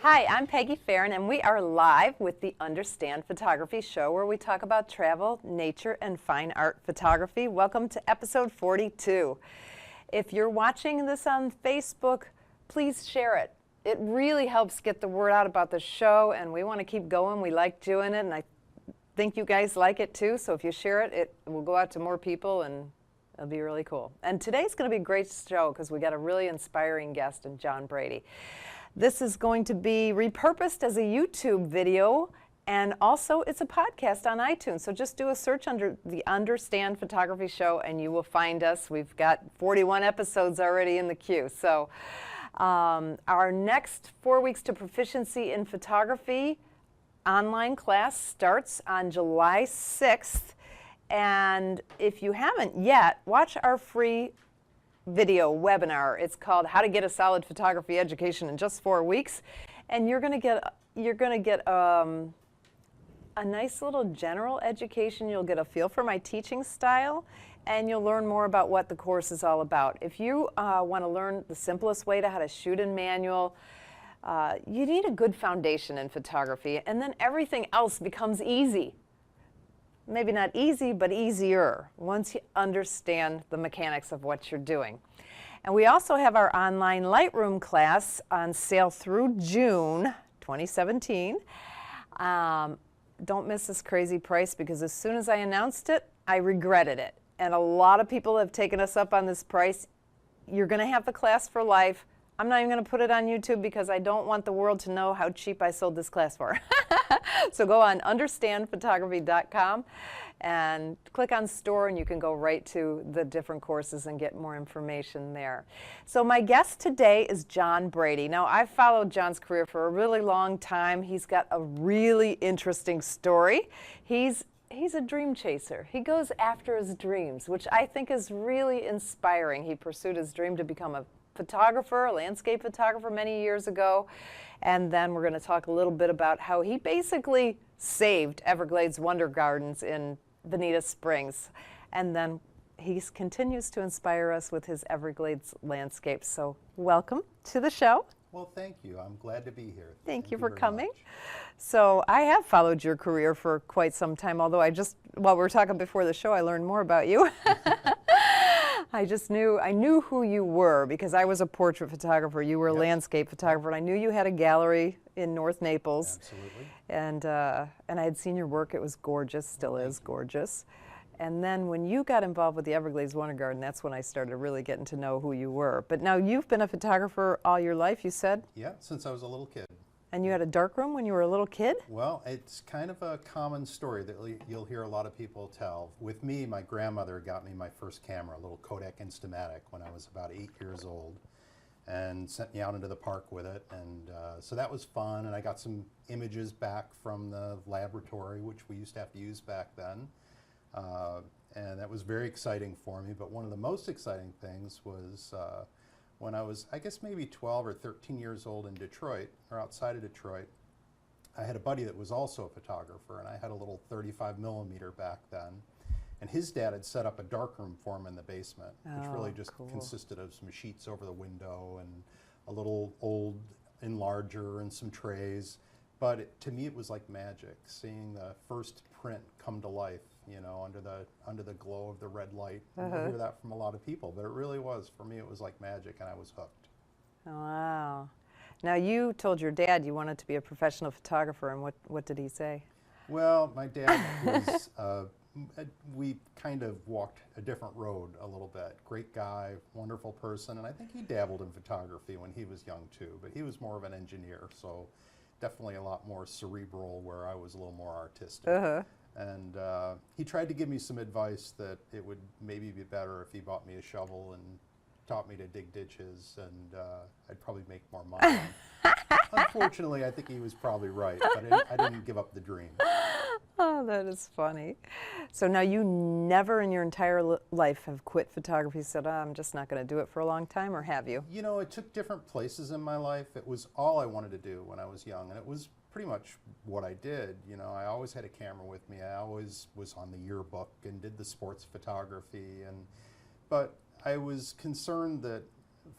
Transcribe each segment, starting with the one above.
Hi, I'm Peggy Farren, and we are live with the Understand Photography show, where we talk about travel, nature, and fine art photography. Welcome to episode 42. If you're watching this on Facebook, please share it. It really helps get the word out about the show, and we want to keep going. We like doing it, and I think you guys like it too. So if you share it, it will go out to more people, and it'll be really cool. And today's going to be a great show because we got a really inspiring guest in John Brady. This is going to be repurposed as a YouTube video, and also it's a podcast on iTunes. So just do a search under the Understand Photography show and you will find us. We've got 41 episodes already in the queue. So our next 4 weeks to proficiency in photography online class starts on July 6th. And if you haven't yet, watch our free video webinar. It's called How to Get a Solid Photography Education in Just 4 Weeks, and you're going to get a nice little general education. You'll get a feel for my teaching style, and you'll learn more about what the course is all about. If you want to learn the simplest way to how to shoot in manual, you need a good foundation in photography, and then everything else becomes easy. Maybe not easy, but easier once you understand the mechanics of what you're doing. And we also have our online Lightroom class on sale through June 2017. Don't miss this crazy price, because as soon as I announced it, I regretted it. And a lot of people have taken us up on this price. You're going to have the class for life. I'm not even going to put it on YouTube because I don't want the world to know how cheap I sold this class for. So go on understandphotography.com and click on store, and you can go right to the different courses and get more information there. So my guest today is John Brady. Now, I've followed John's career for a really long time. He's got a really interesting story. He's a dream chaser. He goes after his dreams, which I think is really inspiring. He pursued his dream to become a photographer, a landscape photographer many years ago. And then we're going to talk a little bit about how he basically saved Everglades Wondergardens in Bonita Springs. And then he continues to inspire us with his Everglades landscapes. So welcome to the show. Well, thank you. I'm glad to be here. Thank you for coming. So I have followed your career for quite some time, although while we were talking before the show, I learned more about you. I knew who you were because I was a portrait photographer. You were a landscape photographer, and I knew you had a gallery in North Naples. Absolutely. And I had seen your work. It was gorgeous, still is gorgeous. And then when you got involved with the Everglades Wondergarden, that's when I started really getting to know who you were. But now you've been a photographer all your life, you said? Yeah, since I was a little kid. And you had a darkroom when you were a little kid? Well, it's kind of a common story that you'll hear a lot of people tell. With me, my grandmother got me my first camera, a little Kodak Instamatic, when I was about 8 years old, and sent me out into the park with it. And so that was fun, and I got some images back from the laboratory, which we used to have to use back then. And that was very exciting for me. But one of the most exciting things was when I was, I guess, maybe 12 or 13 years old in Detroit, or outside of Detroit. I had a buddy that was also a photographer, and I had a little 35 millimeter back then. And his dad had set up a darkroom for him in the basement, which really just consisted of some sheets over the window and a little old enlarger and some trays. But to me, it was like magic, seeing the first print come to life, you know, under the glow of the red light. And you'll hear that from a lot of people, but it really was, for me, it was like magic, and I was hooked. Wow. Now, you told your dad you wanted to be a professional photographer, and what did he say? Well, my dad was, we kind of walked a different road a little bit. Great guy, wonderful person, and I think he dabbled in photography when he was young too, but he was more of an engineer, so definitely a lot more cerebral, where I was a little more artistic. And he tried to give me some advice that it would maybe be better if he bought me a shovel and taught me to dig ditches, and I'd probably make more money. Unfortunately, I think he was probably right, but I didn't give up the dream. Oh, that is funny. So now you never in your entire life have quit photography, said, I'm just not going to do it for a long time, or have you? You know, it took different places in my life. It was all I wanted to do when I was young, and it was pretty much what I did. You know, I always had a camera with me. I always was on the yearbook and did the sports photography, but I was concerned that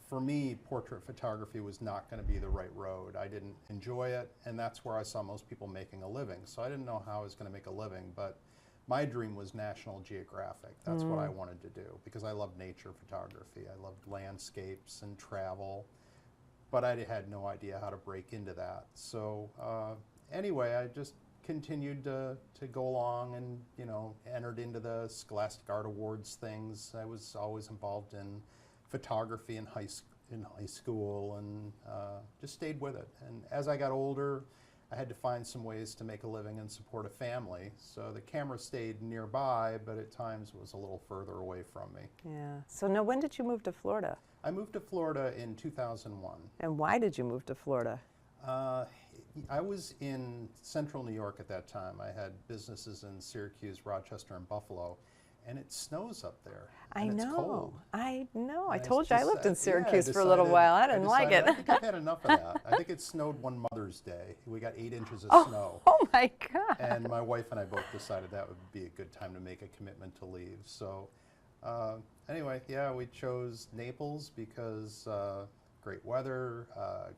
for me, portrait photography was not going to be the right road. I didn't enjoy it, and that's where I saw most people making a living. So I didn't know how I was going to make a living, but my dream was National Geographic. That's what I wanted to do because I loved nature photography. I loved landscapes and travel, but I had no idea how to break into that. So anyway, I just continued to go along and, you know, entered into the Scholastic Art Awards things. I was always involved in photography in high school and just stayed with it. And as I got older, I had to find some ways to make a living and support a family. So the camera stayed nearby, but at times was a little further away from me. Yeah. So now when did you move to Florida? I moved to Florida in 2001. And why did you move to Florida? I was in central New York at that time. I had businesses in Syracuse, Rochester, and Buffalo, and it snows up there. I and know. It's cold. I know. I And told you I lived in yeah, Syracuse for a little while. I didn't like it. I think I've had enough of that. I think it snowed one Mother's Day. We got 8 inches of snow. Oh my God. And my wife and I both decided that would be a good time to make a commitment to leave. So anyway, yeah, we chose Naples because great weather,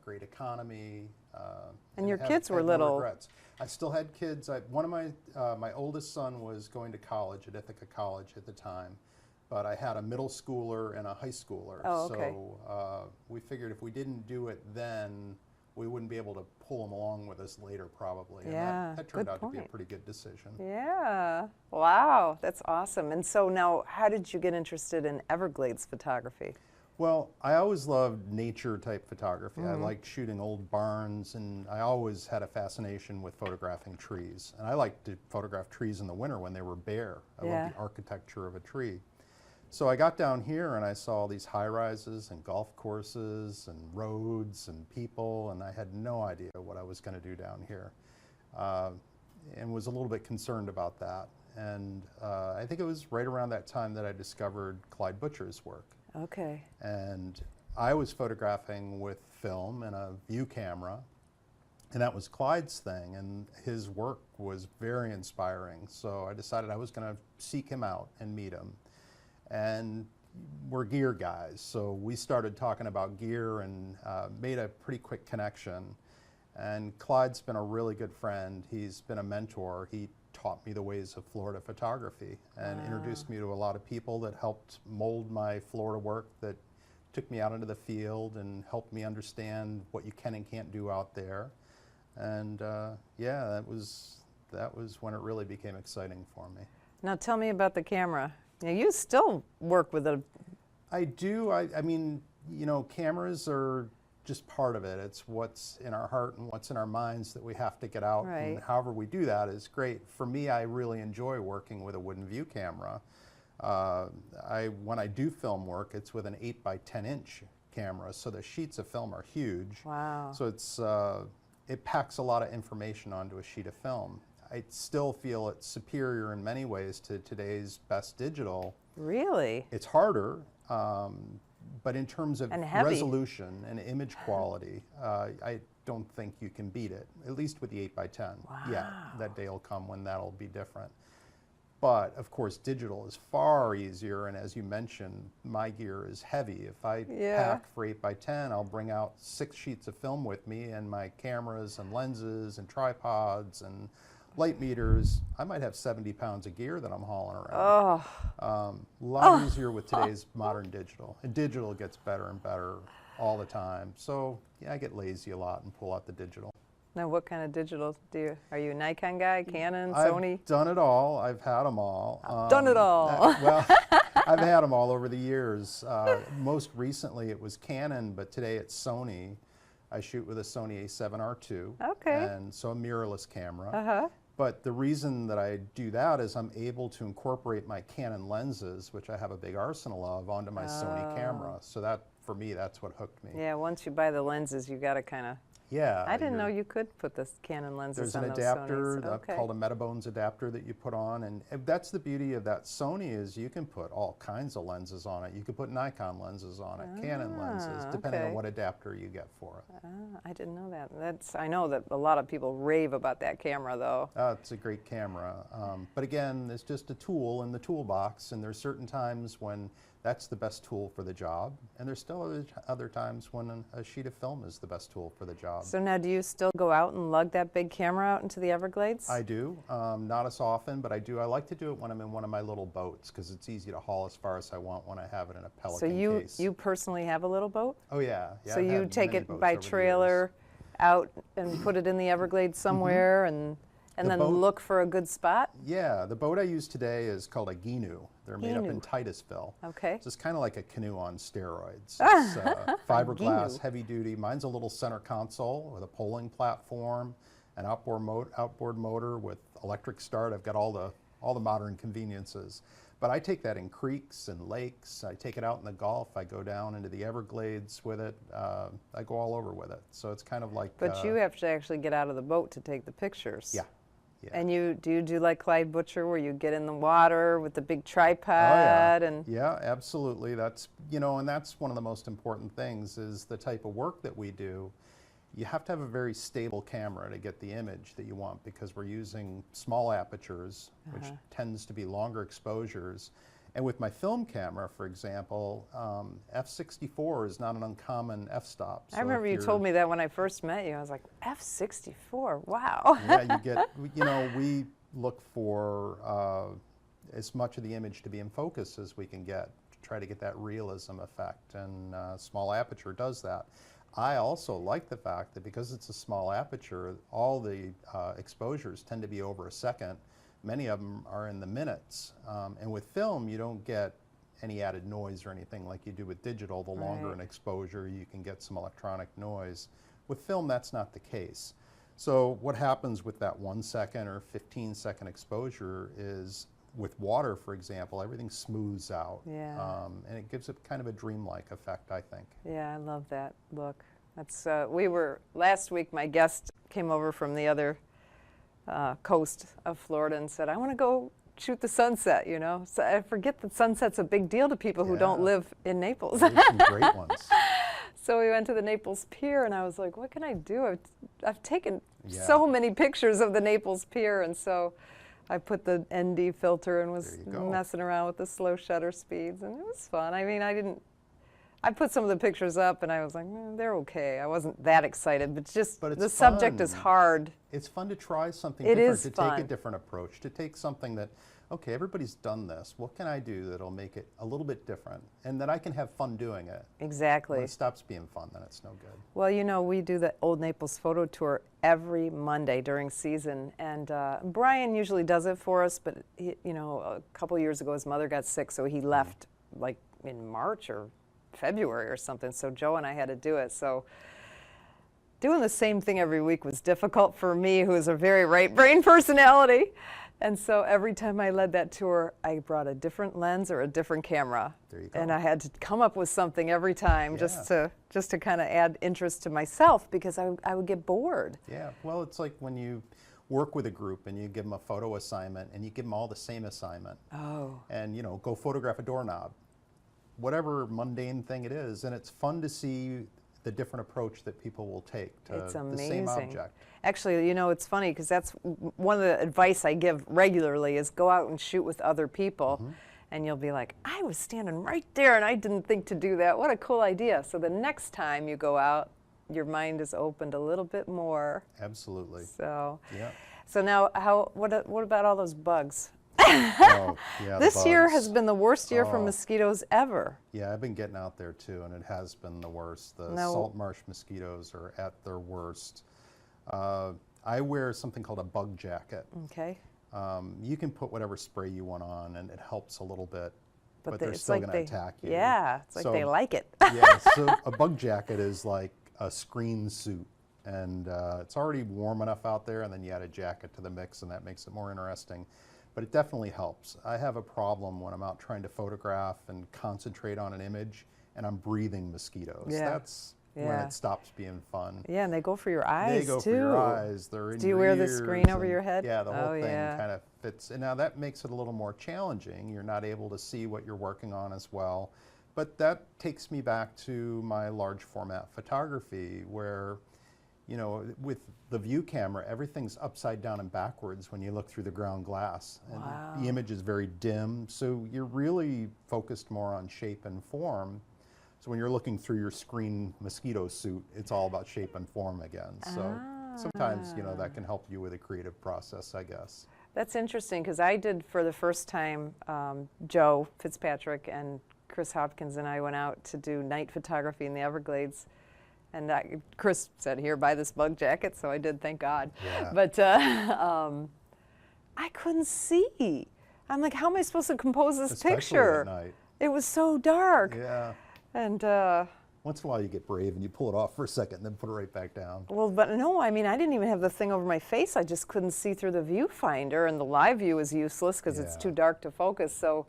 great economy. And your had kids were no little. regrets. I still had kids. One of my oldest son was going to college at Ithaca College at the time, but I had a middle schooler and a high schooler. Oh, okay. So we figured if we didn't do it then, we wouldn't be able to pull them along with us later probably. And Yeah, that turned good out to be a point. pretty good decision. Yeah. Wow. That's awesome. And so now, how did you get interested in Everglades photography? Well, I always loved nature type photography. I liked shooting old barns, and I always had a fascination with photographing trees. And I liked to photograph trees in the winter when they were bare. I loved the architecture of a tree. So I got down here and I saw these high rises and golf courses and roads and people, and I had no idea what I was going to do down here, and was a little bit concerned about that. And I think it was right around that time that I discovered Clyde Butcher's work. Okay. And I was photographing with film and a view camera, and that was Clyde's thing, and his work was very inspiring. So I decided I was going to seek him out and meet him. And we're gear guys, so we started talking about gear and made a pretty quick connection. And Clyde's been a really good friend. He's been a mentor. He taught me the ways of Florida photography and introduced me to a lot of people that helped mold my Florida work, that took me out into the field and helped me understand what you can and can't do out there. And yeah, that was when it really became exciting for me. Now tell me about the camera. Now you still work with a... I do. I mean, you know, cameras are just part of it. It's what's in our heart and what's in our minds that we have to get out. Right. And however we do that is great. For me, I really enjoy working with a wooden view camera. When I do film work, it's with an 8 by 10 inch camera, so the sheets of film are huge. Wow. So it packs a lot of information onto a sheet of film. I still feel it's superior in many ways to today's best digital. Really? It's harder, but in terms of And heavy. resolution and image quality, I don't think you can beat it, at least with the 8 by 10. Yeah, that day will come when that'll be different. But of course, digital is far easier, and as you mentioned, my gear is heavy. If I pack for 8 by 10, I'll bring out 6 sheets of film with me, and my cameras and lenses and tripods and light meters. I might have 70 pounds of gear that I'm hauling around. A lot easier with today's modern digital. And digital gets better and better all the time. So yeah, I get lazy a lot and pull out the digital. Now what kind of digital do you... Are you a Nikon guy, Canon, Sony? I've done it all. I've had them all. Done it all. Well, I've had them all over the years. Most recently it was Canon, but today it's Sony. I shoot with a Sony A7R II. Okay. And so a mirrorless camera. But the reason that I do that is I'm able to incorporate my Canon lenses, which I have a big arsenal of, onto my Sony camera. So that, for me, that's what hooked me. Yeah, once you buy the lenses, you got to kind of Yeah. I didn't know you could put the Canon lenses There's on an those adapter Sonys. Okay. called a Metabones adapter that you put on, and that's the beauty of that Sony is you can put all kinds of lenses on it. You can put Nikon lenses on it, Canon lenses, depending on what adapter you get for it. I didn't know that. I know that a lot of people rave about that camera, though. It's a great camera, but again, it's just a tool in the toolbox, and there's certain times when that's the best tool for the job, and there's still other times when a sheet of film is the best tool for the job. So now, do you still go out and lug that big camera out into the Everglades? I do, not as often, but I do. I like to do it when I'm in one of my little boats because it's easy to haul as far as I want when I have it in a Pelican case. So you personally have a little boat? Oh yeah. So you take it by trailer out and put it in the Everglades somewhere, and then look for a good spot? Yeah, the boat I use today is called a Ginu. They're made up in Titusville. Okay. So it's kind of like a canoe on steroids. It's fiberglass, heavy duty. Mine's a little center console with a polling platform, an outboard motor with electric start. I've got all the modern conveniences. But I take that in creeks and lakes. I take it out in the Gulf. I go down into the Everglades with it. I go all over with it. So it's kind of like. But you have to actually get out of the boat to take the pictures. Yeah. Yeah. And do you do like Clyde Butcher, where you get in the water with the big tripod? And yeah, absolutely. That's and that's one of the most important things is the type of work that we do. You have to have a very stable camera to get the image that you want because we're using small apertures, which tends to be longer exposures. And with my film camera, for example, f/64 is not an uncommon f-stop. So I remember you told me that when I first met you. I was like, f/64, wow. Yeah, we look for as much of the image to be in focus as we can get to try to get that realism effect, and small aperture does that. I also like the fact that because it's a small aperture, all the exposures tend to be over a second. Many of them are in the minutes. And with film, you don't get any added noise or anything like you do with digital. The longer an exposure, you can get some electronic noise. With film, that's not the case. So what happens with that 1 second or 15-second exposure is with water, for example, everything smooths out. Yeah. And it gives it kind of a dreamlike effect, I think. Yeah, I love that look. That's last week my guest came over from the other coast of Florida and said, I want to go shoot the sunset, So I forget that sunset's a big deal to people who don't live in Naples. There's some great ones. So we went to the Naples Pier, and I was like, what can I do? I've taken so many pictures of the Naples Pier, and so I put the ND filter and was messing around with the slow shutter speeds, and it was fun. I mean, I put some of the pictures up, and I was like, they're okay. I wasn't that excited, but the subject is hard. It's fun to try something different, to fun. take a different approach, to take something that, okay, everybody's done this. What can I do that'll make it a little bit different and that I can have fun doing it? Exactly. When it stops being fun, then it's no good. Well, we do the Old Naples photo tour every Monday during season, and Brian usually does it for us, but a couple years ago his mother got sick, so he left like in March or February or something, so Joe and I had to do it. So doing the same thing every week was difficult for me, who is a very right brain personality. And so every time I led that tour, I brought a different lens or a different camera. There you go. And I had to come up with something every time just to kind of add interest to myself, because I would get bored. Yeah, well, it's like when you work with a group and you give them a photo assignment and you give them all the same assignment. Oh. And, go photograph a doorknob. Whatever mundane thing it is, and it's fun to see the different approach that people will take to the same object. Actually, it's funny because that's one of the advice I give regularly is go out and shoot with other people, and you'll be like, I was standing right there and I didn't think to do that. What a cool idea. So the next time you go out, your mind is opened a little bit more. Absolutely. So, yeah. So now, what about all those bugs? This year has been the worst year for mosquitoes ever. Yeah, I've been getting out there too, and it has been the worst. The salt marsh mosquitoes are at their worst. I wear something called a bug jacket. Okay. You can put whatever spray you want on, and it helps a little bit, but they're it's still like going to attack you. Yeah, it's like they like it. Yeah, so a bug jacket is like a screen suit, and it's already warm enough out there, and then you add a jacket to the mix, and that makes it more interesting. But it definitely helps. I have a problem when I'm out trying to photograph and concentrate on an image, and I'm breathing mosquitoes. Yeah. when Yeah. it stops being fun. Yeah, and they go for your eyes, They go too. for your eyes. They're in Do you your wear the ears screen over and- your head? Yeah, the whole Oh, thing yeah. kind of fits. And now that makes it a little more challenging. You're not able to see what you're working on as well. But that takes me back to my large format photography where, you know, with the view camera, everything's upside down and backwards when you look through the ground glass. And Wow. the image is very dim, so you're really focused more on shape and form. So when you're looking through your screen mosquito suit, it's all about shape and form again. So sometimes, you know, that can help you with a creative process, I guess. That's interesting because I did for the first time, Joe Fitzpatrick and Chris Hopkins and I went out to do night photography in the Everglades. And Chris said, here, buy this bug jacket. So I did, thank God. Yeah. But I couldn't see. I'm like, how am I supposed to compose this Especially picture? at night. It was so dark. Yeah. And Once in a while you get brave and you pull it off for a second and then put it right back down. well, but no, I mean, I didn't even have the thing over my face. I just couldn't see through the viewfinder, and the live view is useless because it's Yeah. too dark to focus. So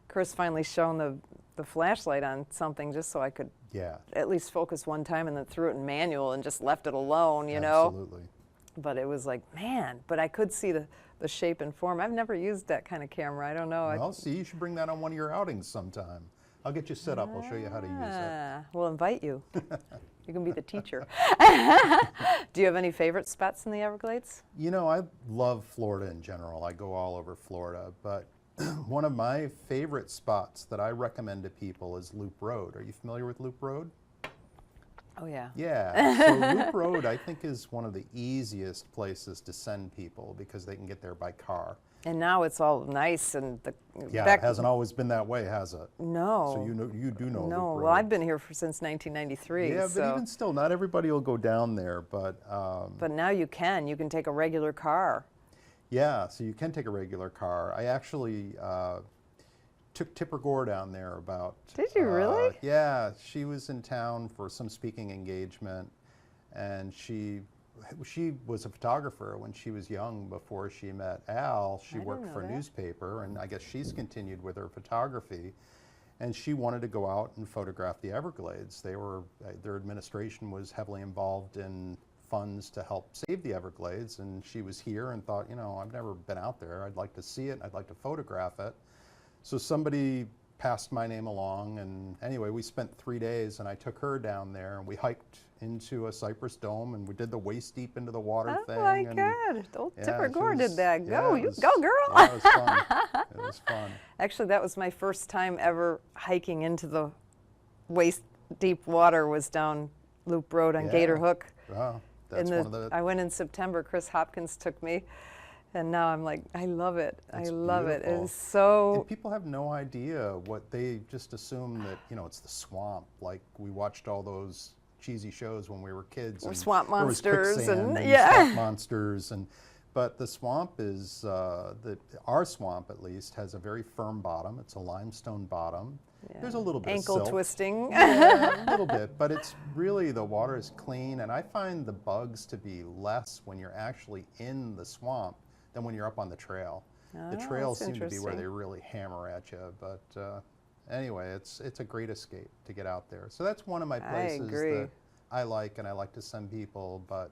Chris finally shone the flashlight on something just so I could Yeah. at least focus one time, and then threw it in manual and just left it alone, you know? Absolutely. But it was like, man, but I could see the shape and form. I've never used that kind of camera. I don't know. Well, see, you should bring that on one of your outings sometime. I'll get you set up. I'll show you how to use it. We'll invite you. You can be the teacher. Do you have any favorite spots in the Everglades? You know, I love Florida in general. I go all over Florida, but one of my favorite spots that I recommend to people is Loop Road. Are you familiar with Loop Road? Oh, yeah. Yeah, so Loop Road I think is one of the easiest places to send people because they can get there by car. And now it's all nice and Yeah, it hasn't always been that way, has it? No. So you do know No, Loop Road. well, I've been here since 1993. Yeah, so. but even still, not everybody will go down there, but But now you can. You can take a regular car. yeah, so you can take a regular car. I actually took Tipper Gore down there about... Did you really? Yeah, she was in town for some speaking engagement, and she was a photographer when she was young before she met Al. She didn't worked know for a that. newspaper, and I guess she's continued with her photography. And she wanted to go out and photograph the Everglades. Their administration was heavily involved in funds to help save the Everglades, and she was here and thought, you know, I've never been out there. I'd like to see it. I'd like to photograph it. So somebody passed my name along, and anyway, we spent 3 days, and I took her down there, and we hiked into a cypress dome, and we did the waist deep into the water Oh thing. my and God. Old yeah, Tipper she Gore was- did that. yeah, Go, it you was- go, girl. Yeah, it was fun. It was fun. Actually, that was my first time ever hiking into the waist deep water was down Loop Road on Yeah. Gator Hook. Wow, that's one of the... I went in September. Chris Hopkins took me, and now I'm like, I love it. It's I love it. beautiful. It is so. And people have no idea what they just assume that, you know, it's the swamp. Like we watched all those cheesy shows when we were kids. Or and swamp there was monsters quicksand and- yeah. swamp monsters but the swamp is our swamp at least has a very firm bottom. It's a limestone bottom. Yeah. There's a little bit Ankle of silt. twisting. Yeah, a little bit, but it's really, the water is clean, and I find the bugs to be less when you're actually in the swamp than when you're up on the trail. The Oh, trails that's seem to be where interesting. they really hammer at you, but anyway, it's a great escape to get out there. So that's one of my places agree. that I like, and I like to send people, but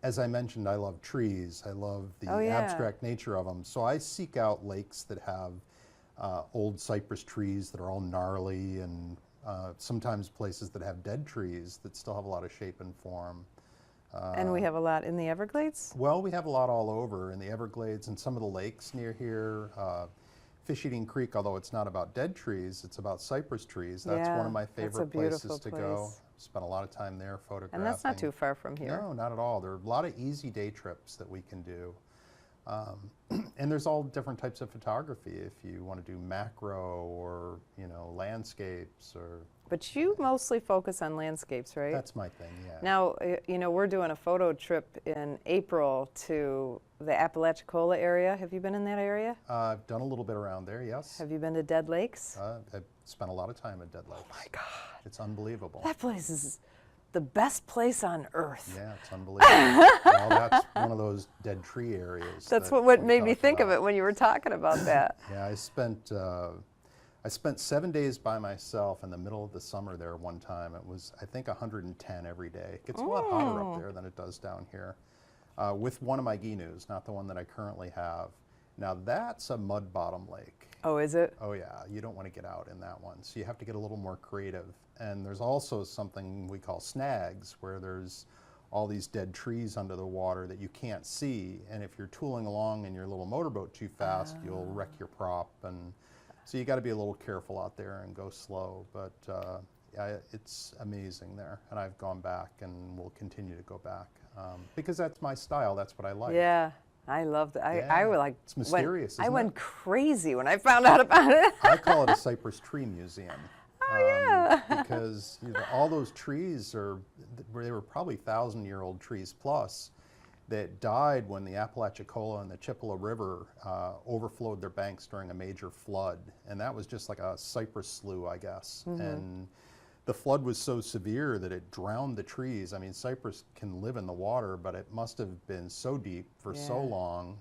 as I mentioned, I love trees. I love the Oh, yeah. abstract nature of them. So I seek out lakes that have old cypress trees that are all gnarly, and sometimes places that have dead trees that still have a lot of shape and form. And we have a lot in the Everglades? Well, we have a lot all over in the Everglades and some of the lakes near here. Fish Eating Creek, although it's not about dead trees, it's about cypress trees. That's one Yeah, of my that's a favorite beautiful places to go. place. Spent a lot of time there photographing. And that's not too far from here. No, not at all. There are a lot of easy day trips that we can do. And there's all different types of photography if you want to do macro or, you know, landscapes or... But you mostly focus on landscapes, right? That's my thing, yeah. Now, you know, we're doing a photo trip in April to the Apalachicola area. Have you been in that area? I've done a little bit around there, yes. Have you been to Dead Lakes? I've spent a lot of time at Dead Lakes. Oh my God. It's unbelievable. That place is the best place on earth. Yeah, it's unbelievable. Well, that's one of those dead tree areas. That's that what we made me talked think of about. it when you were talking about that. Yeah, I spent I spent 7 days by myself in the middle of the summer there one time. It was, I think, 110 every day. It gets a lot hotter up there than it does down here. With one of my Ginus, not the one that I currently have. Now that's a mud bottom lake. Oh, is it? Oh yeah, you don't want to get out in that one. So you have to get a little more creative. And there's also something we call snags, where there's all these dead trees under the water that you can't see. And if you're tooling along in your little motorboat too fast, you'll wreck your prop. And so you got to be a little careful out there and go slow. But yeah, it's amazing there. And I've gone back and will continue to go back because that's my style. That's what I like. Yeah. I loved it. I would like. It's mysterious. I went crazy when I found out about it. I call it a cypress tree museum. Oh yeah. Because all those trees they were probably 1,000-year-old trees plus that died when the Apalachicola and the Chippewa River overflowed their banks during a major flood, and that was just like a cypress slough, I guess. And the flood was so severe that it drowned the trees. I mean, cypress can live in the water, but it must have been so deep for so long,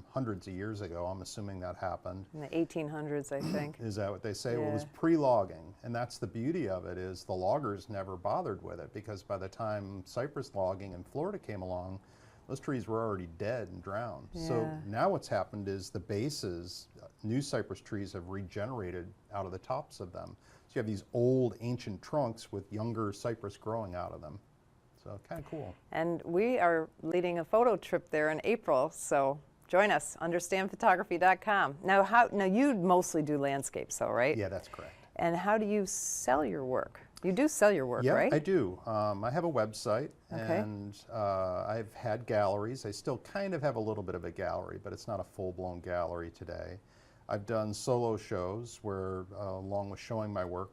hundreds of years ago. I'm assuming that happened. In the 1800s, I think. Is that what they say? Yeah. Well, it was pre-logging, and that's the beauty of it, is the loggers never bothered with it, because by the time cypress logging in Florida came along, those trees were already dead and drowned. Yeah. So now what's happened is the bases, new cypress trees have regenerated out of the tops of them. So you have these old ancient trunks with younger cypress growing out of them. So kind of cool. And we are leading a photo trip there in April, so join us, understandphotography.com. Now you mostly do landscapes though, right? Yeah, that's correct. And how do you sell your work? You do sell your work, right? Yeah, I do. I have a website, Okay. and I've had galleries. I still kind of have a little bit of a gallery, but it's not a full-blown gallery today. I've done solo shows where, along with showing my work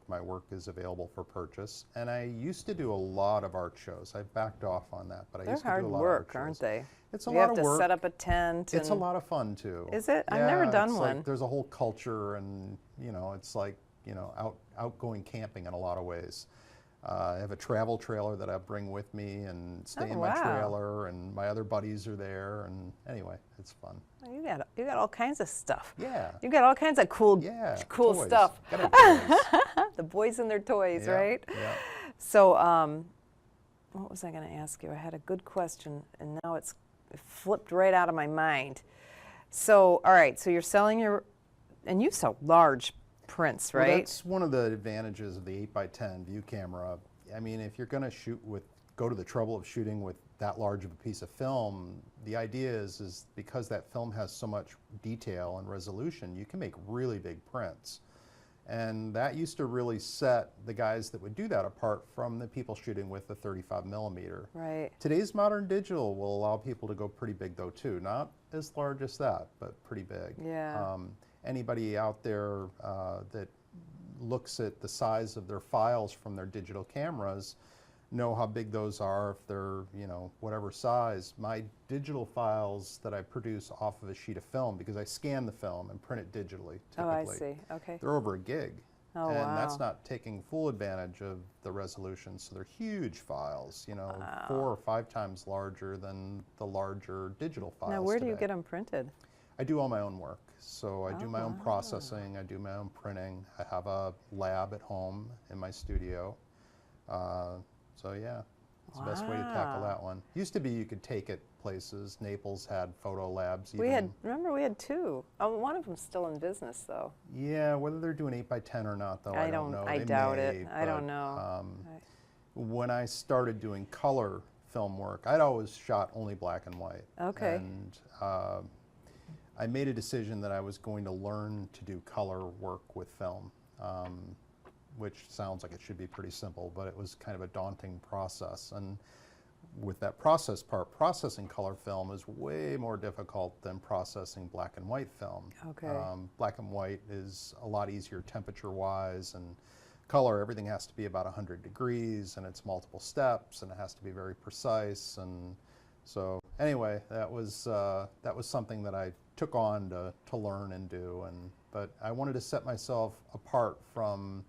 is available for purchase. And I used to do a lot of art shows. I've backed off on that, but I used to do a lot of art shows. They're hard work, aren't they? It's a you lot have of to work. set up a tent. It's a lot of fun too. Is it? I've Yeah, never done it's one. Like, there's a whole culture, and it's like outgoing camping in a lot of ways. I have a travel trailer that I bring with me and stay in my trailer, and my other buddies are there, and anyway, it's fun. You got all kinds of stuff. Yeah. You got all kinds of cool toys. stuff. Gotta have toys. The boys and their toys, Yeah, right? yeah. So, what was I going to ask you? I had a good question, and now it flipped right out of my mind. So, all right, so you're selling and you sell large prints, right? Well, that's one of the advantages of the 8x10 view camera. I mean, if you're going to go to the trouble of shooting with that large of a piece of film, the idea is because that film has so much detail and resolution, you can make really big prints. And that used to really set the guys that would do that apart from the people shooting with the 35mm. Right. Today's modern digital will allow people to go pretty big though too. Not as large as that, but pretty big. Yeah. Anybody out there that looks at the size of their files from their digital cameras know how big those are if they're, whatever size. My digital files that I produce off of a sheet of film, because I scan the film and print it digitally typically. Oh, I see. Okay. They're over a gig. Oh, and wow. that's not taking full advantage of the resolution. So they're huge files, 4 or 5 times larger than the larger digital files. Now, where do you today. get them printed? I do all my own work. So I do my own processing, I do my own printing. I have a lab at home in my studio. So yeah, it's the best way to tackle that one. Used to be you could take it places. Naples had photo labs. Remember we had 2. Oh, one of them's still in business though. Yeah, whether they're doing 8x10 or not though, I don't know. I doubt it. I don't know. When I started doing color film work, I'd always shot only black and white. Okay. And I made a decision that I was going to learn to do color work with film, which sounds like it should be pretty simple, but it was kind of a daunting process. And with that process part, processing color film is way more difficult than processing black and white film. Okay. Black and white is a lot easier temperature-wise, and color, everything has to be about 100 degrees, and it's multiple steps, and it has to be very precise. And so anyway, that was something that I took on to learn and do. But I wanted to set myself apart from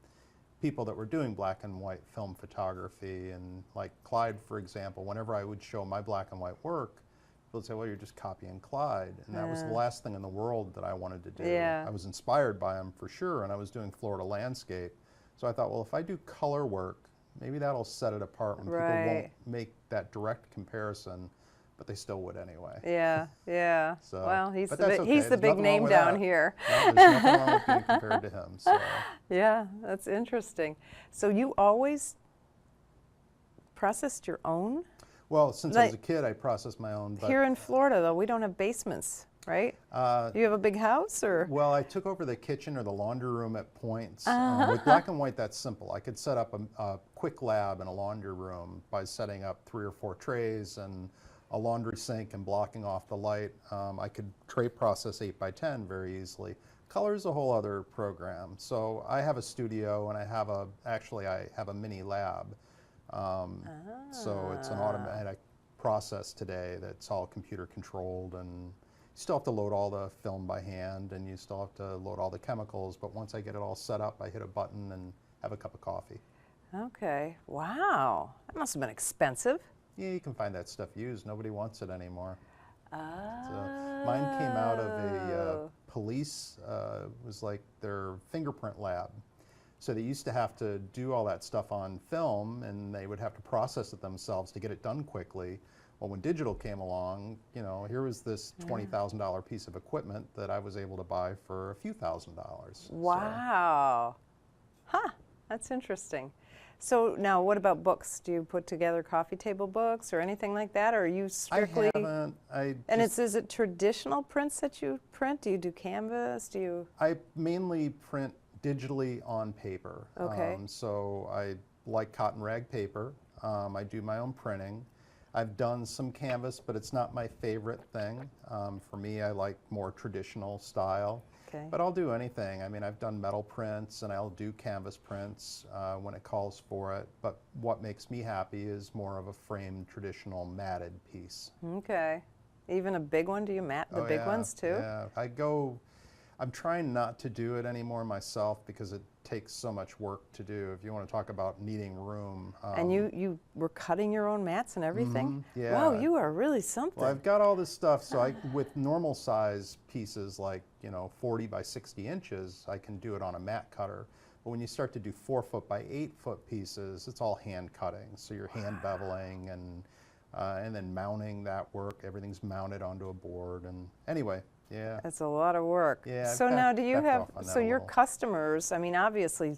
people that were doing black and white film photography. And like Clyde, for example, whenever I would show my black and white work, People would say, well, you're just copying Clyde. And that was the Yeah. last thing in the world that I wanted to do. Yeah. I was inspired by him for sure, and I was doing Florida landscape. So I thought, well, if I do color work, maybe that'll set it apart when people Right. won't make that direct comparison, but they still would anyway. Yeah, yeah. So, Well, he's but the that's big, okay. he's the There's big nothing wrong name with down that. here. No, there's nothing wrong with being compared to him. So. Yeah, that's interesting. So you always processed your own? Well, since I was a Like- kid, I processed my own. But, Here in Florida, though, we don't have basements, right? You have a big house, or? well, I took over the kitchen or the laundry room at points. Uh-huh. With black and white, that's simple. I could set up a quick lab in a laundry room by setting up 3 or 4 trays and a laundry sink and blocking off the light. I could tray process 8x10 very easily. Color is a whole other program. So I have a studio, and I have a mini lab. So it's an automatic process today that's all computer controlled, and you still have to load all the film by hand, and you still have to load all the chemicals, but once I get it all set up, I hit a button and have a cup of coffee. Okay, wow. That must have been expensive. Yeah, you can find that stuff used. Nobody wants it anymore. Oh. Mine came out of a police, was like their fingerprint lab. So they used to have to do all that stuff on film, and they would have to process it themselves to get it done quickly. Well, when digital came along, you know, here was this $20,000 piece of equipment that I was able to buy for a few $1,000s. Wow. Huh, that's interesting. So now what about books? Do you put together coffee table books or anything like that, or are you strictly? I haven't. And is it traditional prints that you print? Do you do canvas? Do you? I mainly print digitally on paper. Okay. So I like cotton rag paper. I do my own printing. I've done some canvas, but it's not my favorite thing. For me, I like more traditional style. Okay. But I'll do anything. I mean, I've done metal prints, and I'll do canvas prints when it calls for it. But what makes me happy is more of a framed, traditional, matted piece. Okay. Even a big one? Do you mat the big yeah, ones too? Yeah, I'm trying not to do it anymore myself because it takes so much work to do. If you want to talk about needing room. And you were cutting your own mats and everything? yeah. Wow, you are really something. Well, I've got all this stuff, so with normal size pieces like 40 by 60 inches, I can do it on a mat cutter. But when you start to do 4 foot by 8 foot pieces, it's all hand cutting. So you're hand beveling and then mounting that work. Everything's mounted onto a board. And anyway, yeah. That's a lot of work. Yeah, I've So now do you backed have, off on that so a your little. customers, I mean, obviously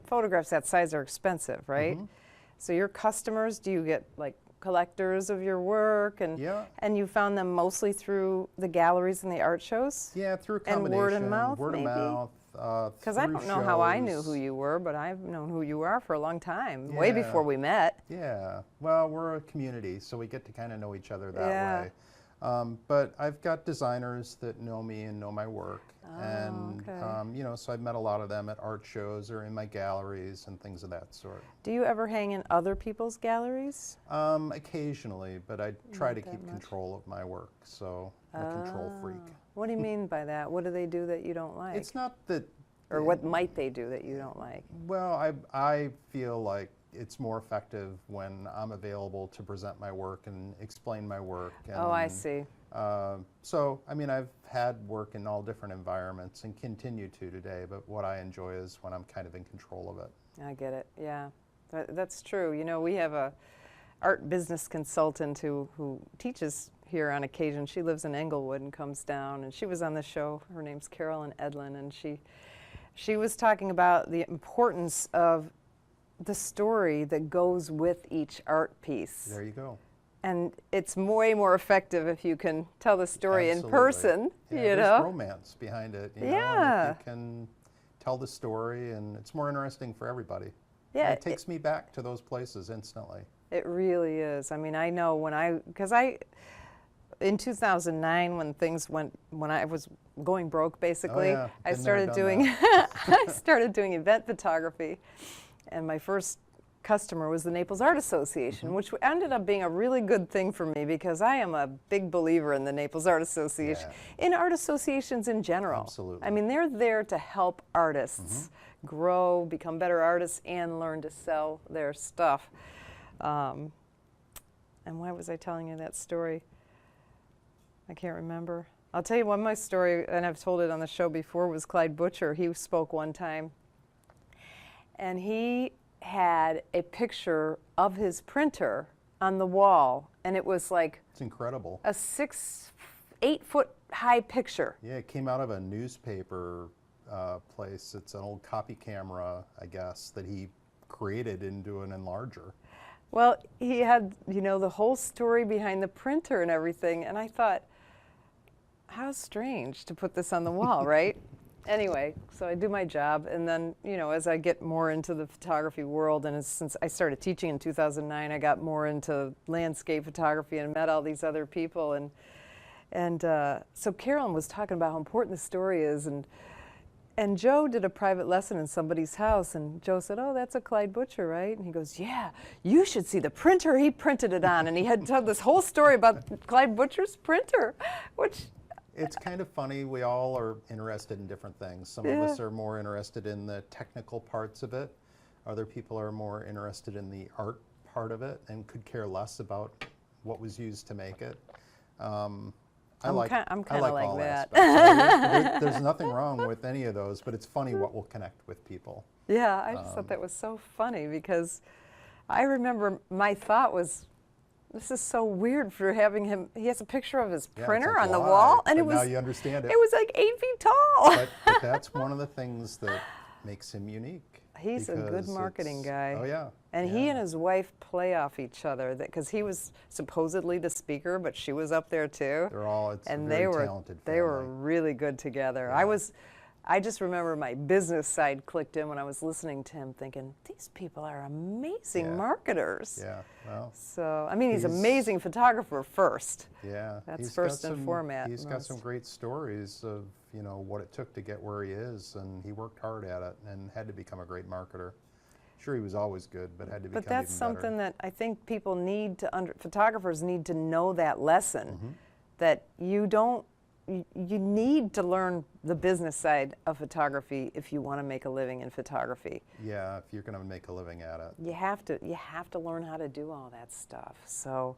photographs that size are expensive, right? Mm-hmm. So your customers, do you get like collectors of your work, and Yeah. and you found them mostly through the galleries and the art shows? Yeah, through a And combination. word of mouth, Word maybe? of mouth. Because I don't know how I knew who shows. you were, but I've known who you are for a long time, way Yeah. before we met. Yeah, well, we're a community, so we get to kind of know each other that Yeah. way. But I've got designers that know me and know my work. And, okay. So I've met a lot of them at art shows or in my galleries and things of that sort. Do you ever hang in other people's galleries? Occasionally, but I try Not to that keep much. control of my work, so I'm a control freak. What do you mean by that? What do they do that you don't like? It's not that, Or what might they do that you don't like? well, I feel like it's more effective when I'm available to present my work and explain my work. And, Oh, I see. So, I mean, I've had work in all different environments and continue to today, but what I enjoy is when I'm kind of in control of it. I get it. Yeah, that's true. You know, we have a art business consultant who teaches here on occasion. She lives in Englewood and comes down, and she was on the show. Her name's Carolyn Edlin, and she was talking about the importance of the story that goes with each art piece. There you go. And it's way more effective if you can tell the story in Absolutely. person, Yeah, you there's know? romance behind it, you know, Yeah. and if you can tell the story, and it's more interesting for everybody. Yeah, And it takes me back to those places instantly. It really is. I mean, I know in 2009 when I was going broke basically, yeah. I Been there, started done doing I started doing event photography, and my first customer was the Naples Art Association, Mm-hmm. which ended up being a really good thing for me because I am a big believer in the Naples Art Association, in art associations in general. Absolutely. I mean, they're there to help artists grow, become better artists, and learn to sell their stuff. And why was I telling you that story? I can't remember. I'll tell you one my story, and I've told it on the show before, was Clyde Butcher. He spoke one time, and he had a picture of his printer on the wall, and it was like It's incredible. a 8 foot high picture. Yeah, it came out of a newspaper place. It's an old copy camera, I guess, that he created into an enlarger. Well, he had, the whole story behind the printer and everything, and I thought, how strange to put this on the wall, right? Anyway, so I do my job, and then, as I get more into the photography world, and since I started teaching in 2009, I got more into landscape photography and met all these other people, and so Carolyn was talking about how important the story is, and Joe did a private lesson in somebody's house, and Joe said, "Oh, that's a Clyde Butcher, right?" And he goes, "Yeah, you should see the printer he printed it on." And he had told this whole story about Clyde Butcher's printer, which... It's kind of funny. We all are interested in different things. Some of us are more interested in the technical parts of it. Other people are more interested in the art part of it and could care less about what was used to make it. I'm kind of like all that. There's nothing wrong with any of those, but it's funny what will connect with people. Yeah, I just thought that was so funny because I remember my thought was, this is so weird for having him. He has a picture of his printer on the wall, and now you understand it. It was like 8 feet tall. But that's one of the things that makes him unique. He's a good marketing guy. Oh yeah. And he and his wife play off each other because he was supposedly the speaker, but she was up there too. They're all, it's and a very talented family. They were really good together. Yeah. I just remember my business side clicked in when I was listening to him thinking, these people are amazing marketers. Yeah, well. So, I mean, he's an amazing photographer first. Yeah. That's first and foremost. He's got some great stories of, what it took to get where he is, and he worked hard at it and had to become a great marketer. Sure, he was always good, but had to become even better. But that's something that I think people photographers need to know that lesson, that you need to learn the business side of photography if you want to make a living in photography. Yeah, if you're going to make a living at it. You have to learn how to do all that stuff. So,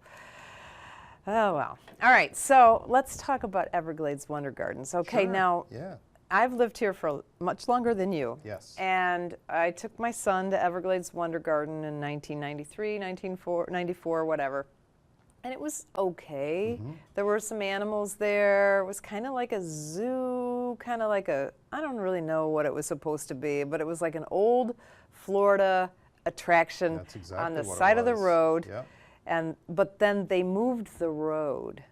oh well. All right, so let's talk about Everglades Wondergardens. Okay, sure. Now I've lived here for much longer than you. Yes. And I took my son to Everglades Wondergarden in 1993, 1994, whatever. And it was okay. There were some animals there. It was kind of like a zoo, kind of like I don't really know what it was supposed to be, but it was like an old Florida attraction on the side of the road. Yeah. But then they moved the road,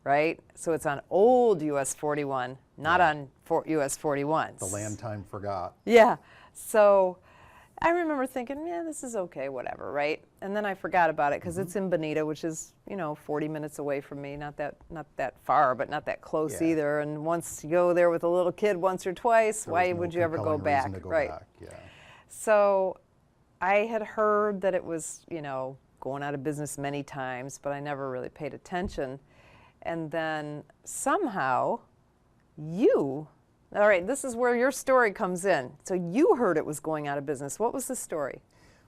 right? So it's on old US 41, not on US 41. The land time forgot. Yeah. So I remember thinking, yeah, this is okay, whatever, right? And then I forgot about it because it's in Bonita, which is 40 minutes away from me, not that far, but not that close either. And once you go there with a little kid once or twice, why would you ever go back, right? Yeah. So I had heard that it was going out of business many times, but I never really paid attention. And then somehow all right, this is where your story comes in. So you heard it was going out of business. What was the story?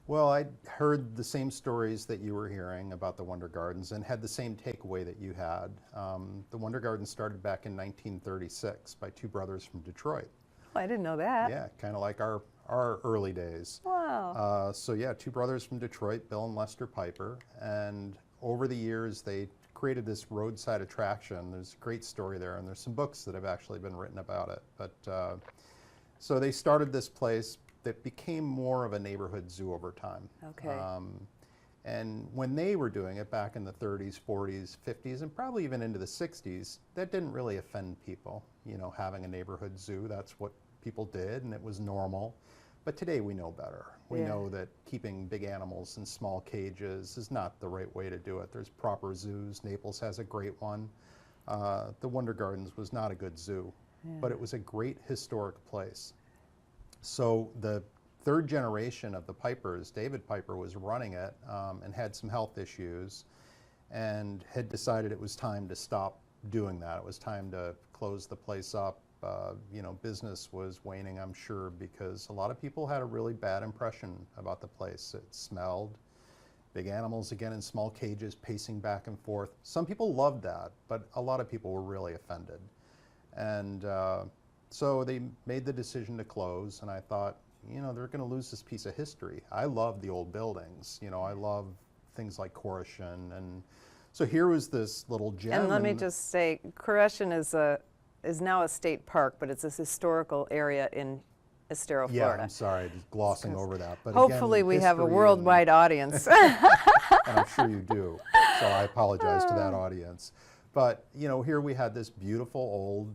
Well, I heard the same stories that you were hearing about the Wondergardens and had the same takeaway that you had. The Wondergardens started back in 1936 by two brothers from Detroit. Oh, I didn't know that. Yeah, kind of like our early days. Wow. So yeah, two brothers from Detroit, Bill and Lester Piper, and over the years they created this roadside attraction. There's a great story there, and there's some books that have actually been written about it. But so they started this place that became more of a neighborhood zoo over time. Okay. And when they were doing it back in the 30s, 40s, 50s, and probably even into the 60s, that didn't really offend people, having a neighborhood zoo. That's what people did, and it was normal. But today we know better. We know that keeping big animals in small cages is not the right way to do it. There's proper zoos. Naples has a great one. The Wondergardens was not a good zoo, but it was a great historic place. So the third generation of the Pipers, David Piper, was running it and had some health issues and had decided it was time to stop doing that. It was time to close the place up. Business was waning, I'm sure, because a lot of people had a really bad impression about the place. It smelled, big animals again in small cages pacing back and forth. Some people loved that, but a lot of people were really offended. And so they made the decision to close, and I thought, you know, they're going to lose this piece of history. I love the old buildings. You know, I love things like Koreshan, and so here was this little gem. And let me just say, Koreshan is now a state park, but it's this historical area in Estero, Florida. Yeah, I'm sorry, just glossing over that. But hopefully again, we have a history worldwide audience. and I'm sure you do, so I apologize to that audience. But, you know, here we had this beautiful old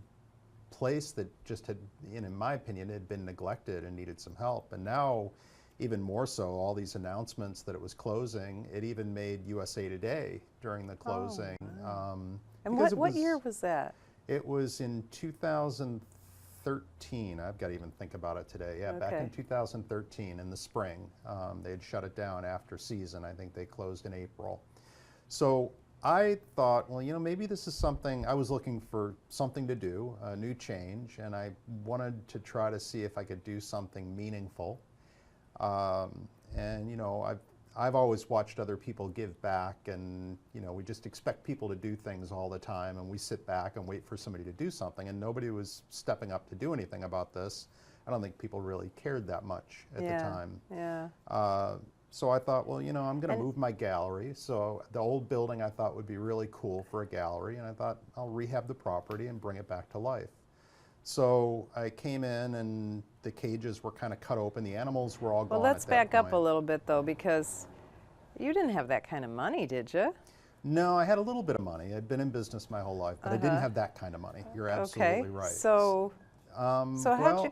place that just had, in my opinion, had been neglected and needed some help. And now, even more so, all these announcements that it was closing, it even made USA Today during the closing. And what year was that? It was in 2013. I've got to even think about it today. Yeah, back in 2013 in the spring. They had shut it down after season. I think they closed in April. So I thought, well, you know, maybe this is something, I was looking for something to do, a new change, and I wanted to try to see if I could do something meaningful. And, you know, I've always watched other people give back, and, you know, we just expect people to do things all the time, and we sit back and wait for somebody to do something, and nobody was stepping up to do anything about this. I don't think people really cared that much at the time. Yeah. So I thought, well, you know, I'm going to move my gallery. So the old building I thought would be really cool for a gallery, and I thought I'll rehab the property and bring it back to life. So I came in, and the cages were kind of cut open. The animals were all gone. Well, let's back up a little bit, though, because you didn't have that kind of money, did you? No, I had a little bit of money. I'd been in business my whole life, but I didn't have that kind of money. You're absolutely right. So how'd you?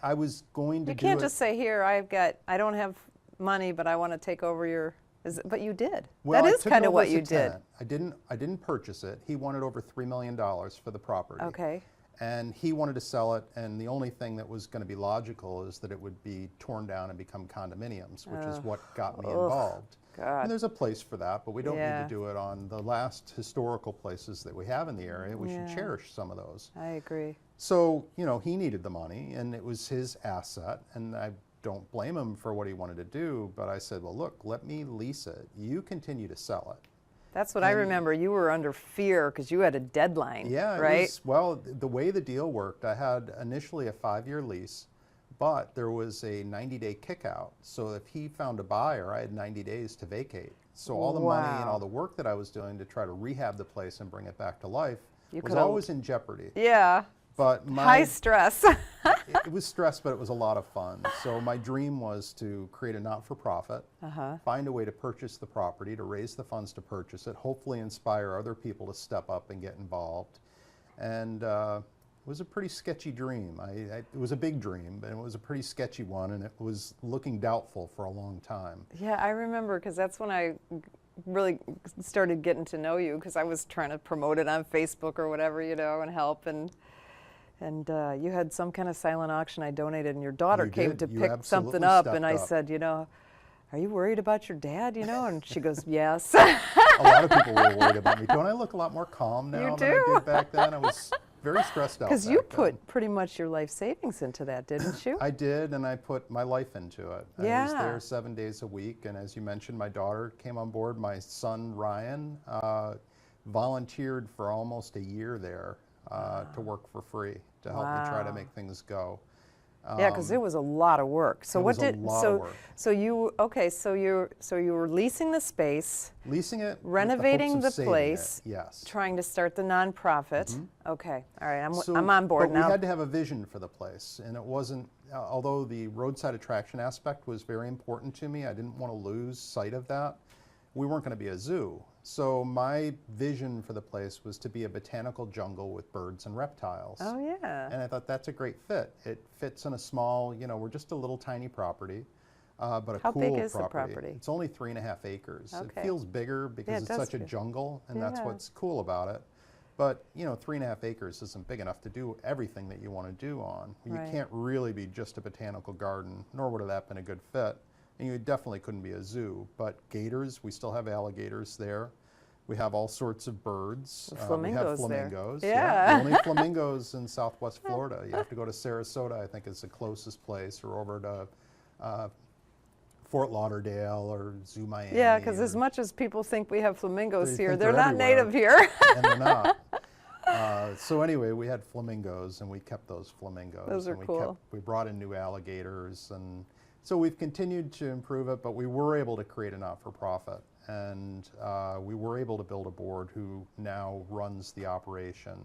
I was going to. You can't just say, "Here, I don't have money, but I want to take over your." But you did. Well, that is kind of what you did. I didn't purchase it. He wanted over $3 million for the property. Okay. And he wanted to sell it, and the only thing that was going to be logical is that it would be torn down and become condominiums, which is what got me involved. God. And there's a place for that, but we don't need to do it on the last historical places that we have in the area. We should cherish some of those. I agree. So, you know, he needed the money, and it was his asset, and I don't blame him for what he wanted to do, but I said, well, look, let me lease it. You continue to sell it. That's what I remember. You were under fear because you had a deadline, yeah, right? Well, the way the deal worked, I had initially a 5-year lease, but there was a 90-day kick-out. So if he found a buyer, I had 90 days to vacate. So all the money and all the work that I was doing to try to rehab the place and bring it back to life was always in jeopardy. Yeah. But high stress. it was stress, but it was a lot of fun. So my dream was to create a not-for-profit, find a way to purchase the property, to raise the funds to purchase it, hopefully inspire other people to step up and get involved. And it was a pretty sketchy dream. It was a big dream, but it was a pretty sketchy one, and it was looking doubtful for a long time. Yeah, I remember, because that's when I really started getting to know you, because I was trying to promote it on Facebook or whatever, you know, and help. And you had some kind of silent auction I donated, and your daughter came to pick something up, and I said, you know, are you worried about your dad, you know? And she goes, yes. A lot of people were worried about me. Don't I look a lot more calm now than I did back then? I was very stressed out. Because you put pretty much your life savings into that, didn't you? I did, and I put my life into it. I was there 7 days a week, and as you mentioned, my daughter came on board. My son, Ryan, volunteered for almost a year there to work for free, to help me try to make things go. Yeah, because it was a lot of work. So you were leasing the space, leasing it, renovating the place, yes, trying to start the nonprofit. Okay, all right, I'm on board now. We had to have a vision for the place, and it wasn't. Although the roadside attraction aspect was very important to me, I didn't want to lose sight of that. We weren't going to be a zoo. So my vision for the place was to be a botanical jungle with birds and reptiles. Oh, yeah. And I thought that's a great fit. It fits in a small, you know, we're just a little tiny property, but a cool property. How big is the property? It's only 3.5 acres. Okay. It feels bigger because it's such a jungle, and that's what's cool about it. But, you know, 3.5 acres isn't big enough to do everything that you want to do on. You can't really be just a botanical garden, nor would have that been a good fit. And you definitely couldn't be a zoo. But gators, we still have alligators there. We have all sorts of birds. Flamingos, we have flamingos. There. Yeah. The only flamingos in Southwest Florida. You have to go to Sarasota, I think is the closest place, or over to Fort Lauderdale or Zoo Miami. Yeah, because as or- much as people think we have flamingos They here, think they're they're not everywhere. native here. and they're not. So anyway, we had flamingos, and we kept those flamingos. Those are and cool. We brought in new alligators, and so we've continued to improve it, but we were able to create a not-for-profit, and we were able to build a board who now runs the operation,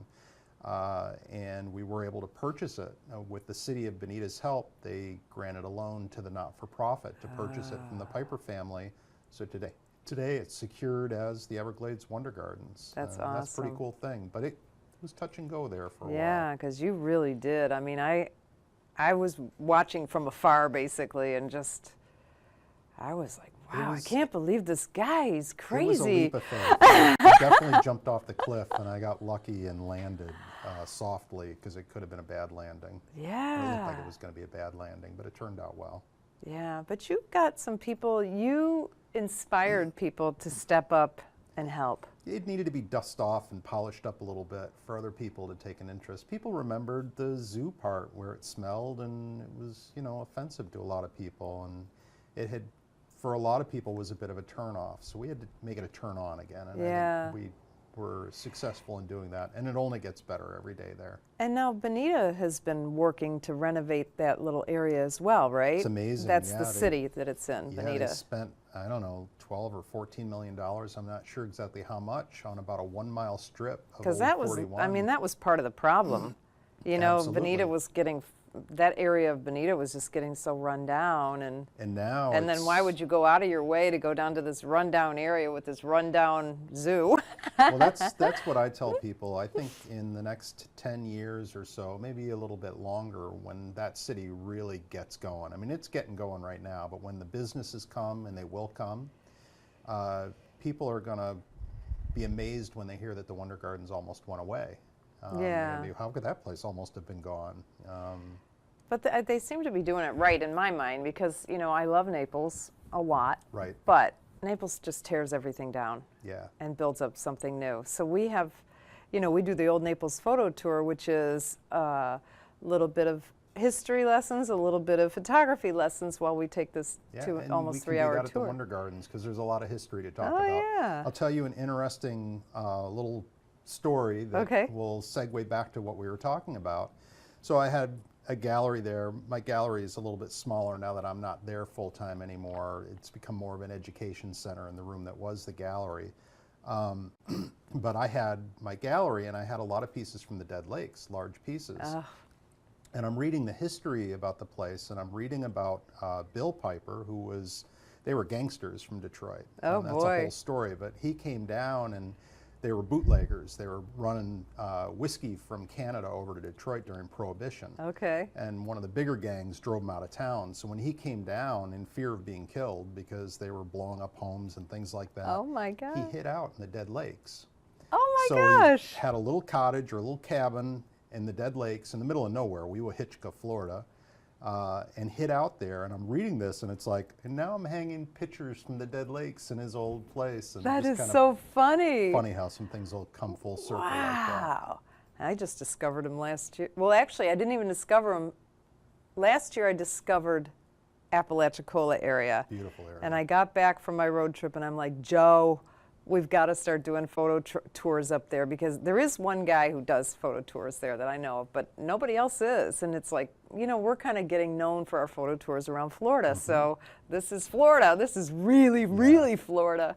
and we were able to purchase it. With the city of Bonita's help, they granted a loan to the not-for-profit to purchase it from the Piper family. So today it's secured as the Everglades Wondergardens. That's That's a pretty awesome. cool thing, but it was touch and go there for a while. Yeah, because you really did. I mean, I was watching from afar basically, and just I was like, wow, I was- can't believe this guy. He's It was a crazy. leap of faith. I definitely jumped off the cliff, and I got lucky and landed softly, because it could have been a bad landing. It looked Yeah. like it was going to be a bad landing, but it turned out well. Yeah, but you got some people, you inspired people to step up and help. It needed to be dusted off and polished up a little bit for other people to take an interest. People remembered the zoo part where it smelled, and it was, offensive to a lot of people, and it had, for a lot of people, was a bit of a turn off. So we had to make it a turn on again, and Yeah. I think we were successful in doing that, and it only gets better every day there. And now Bonita has been working to renovate that little area as well, right? It's amazing. That's yeah, the they- city that it's in, Yeah, Bonita. they spent, I don't know, $12 or $14 million. I'm not sure exactly how much, on about a 1-mile strip of Because Old that was, 41. I mean, that was part of the problem. You know, Absolutely. Bonita was getting, that area of Bonita was just getting so run down, and now then why would you go out of your way to go down to this rundown area with this rundown zoo? Well, that's what I tell people. I think in the next 10 years or so, maybe a little bit longer, when that city really gets going. I mean, it's getting going right now, but when the businesses come, and they will come, people are going to be amazed when they hear that the Wonder Gardens almost went away. They're Yeah. gonna be, how could that place almost have been gone? But they seem to be doing it right in my mind, because, you know, I love Naples a lot, Right. but Naples just tears everything down Yeah. and builds up something new. So we have, you know, we do the Old Naples Photo Tour, which is a little bit of history lessons, a little bit of photography lessons, while we take this Yeah, to and almost we can do 3-hour that at the tour. Wonder Gardens, because there's a lot of history to talk Oh, about. yeah. I'll tell you an interesting little story that Okay. will segue back to what we were talking about. So I had a gallery there. My gallery is a little bit smaller now that I'm not there full-time anymore. It's become more of an education center in the room that was the gallery. But I had my gallery, and I had a lot of pieces from the Dead Lakes, large pieces. Ugh. And I'm reading the history about the place, and I'm reading about Bill Piper, they were gangsters from Detroit. Oh, and that's boy. a whole story, but he came down, and they were bootleggers. They were running whiskey from Canada over to Detroit during Prohibition. Okay. And one of the bigger gangs drove him out of town. So when he came down in fear of being killed, because they were blowing up homes and things like that, Oh my God. he hid out in the Dead Lakes. Oh my So gosh. he had a little cottage or a little cabin in the Dead Lakes in the middle of nowhere, Weewahitchka, Florida, and hid out there. And I'm reading this, and it's like, and now I'm hanging pictures from the Dead Lakes in his old place. And That just is kind so funny. of funny how some things will come full circle like that. Wow. I just discovered him last year. Well, actually, I didn't even discover him. Last year, I discovered Apalachicola area. Beautiful area. And I got back from my road trip, and I'm like, Joe, we've got to start doing photo tours up there, because there is one guy who does photo tours there that I know of, but nobody else is. And it's like, you know, we're kind of getting known for our photo tours around Florida. So this is Florida. This is really, really Florida.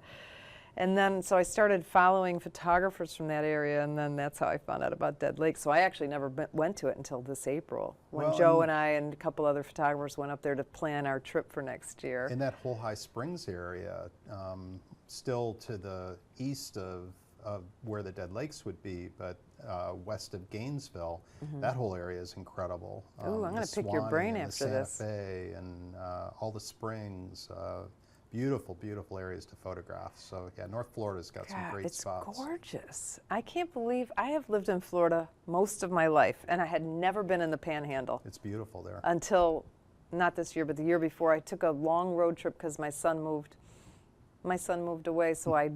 And then, so I started following photographers from that area, and then that's how I found out about Dead Lake. So I actually never went to it until this April, when Well, Joe and- and I and a couple other photographers went up there to plan our trip for next year. In that whole High Springs area, still to the east of where the Dead Lakes would be, but west of Gainesville, that whole area is incredible. Ooh, I'm the gonna pick your Suwannee brain and the after Santa this. Fe and all the springs. Beautiful, beautiful areas to photograph. So yeah, North Florida's got some God, great it's spots. gorgeous. I can't believe I have lived in Florida most of my life, and I had never been in the Panhandle It's beautiful there. until, not this year, but the year before. I took a long road trip because my son moved away, so I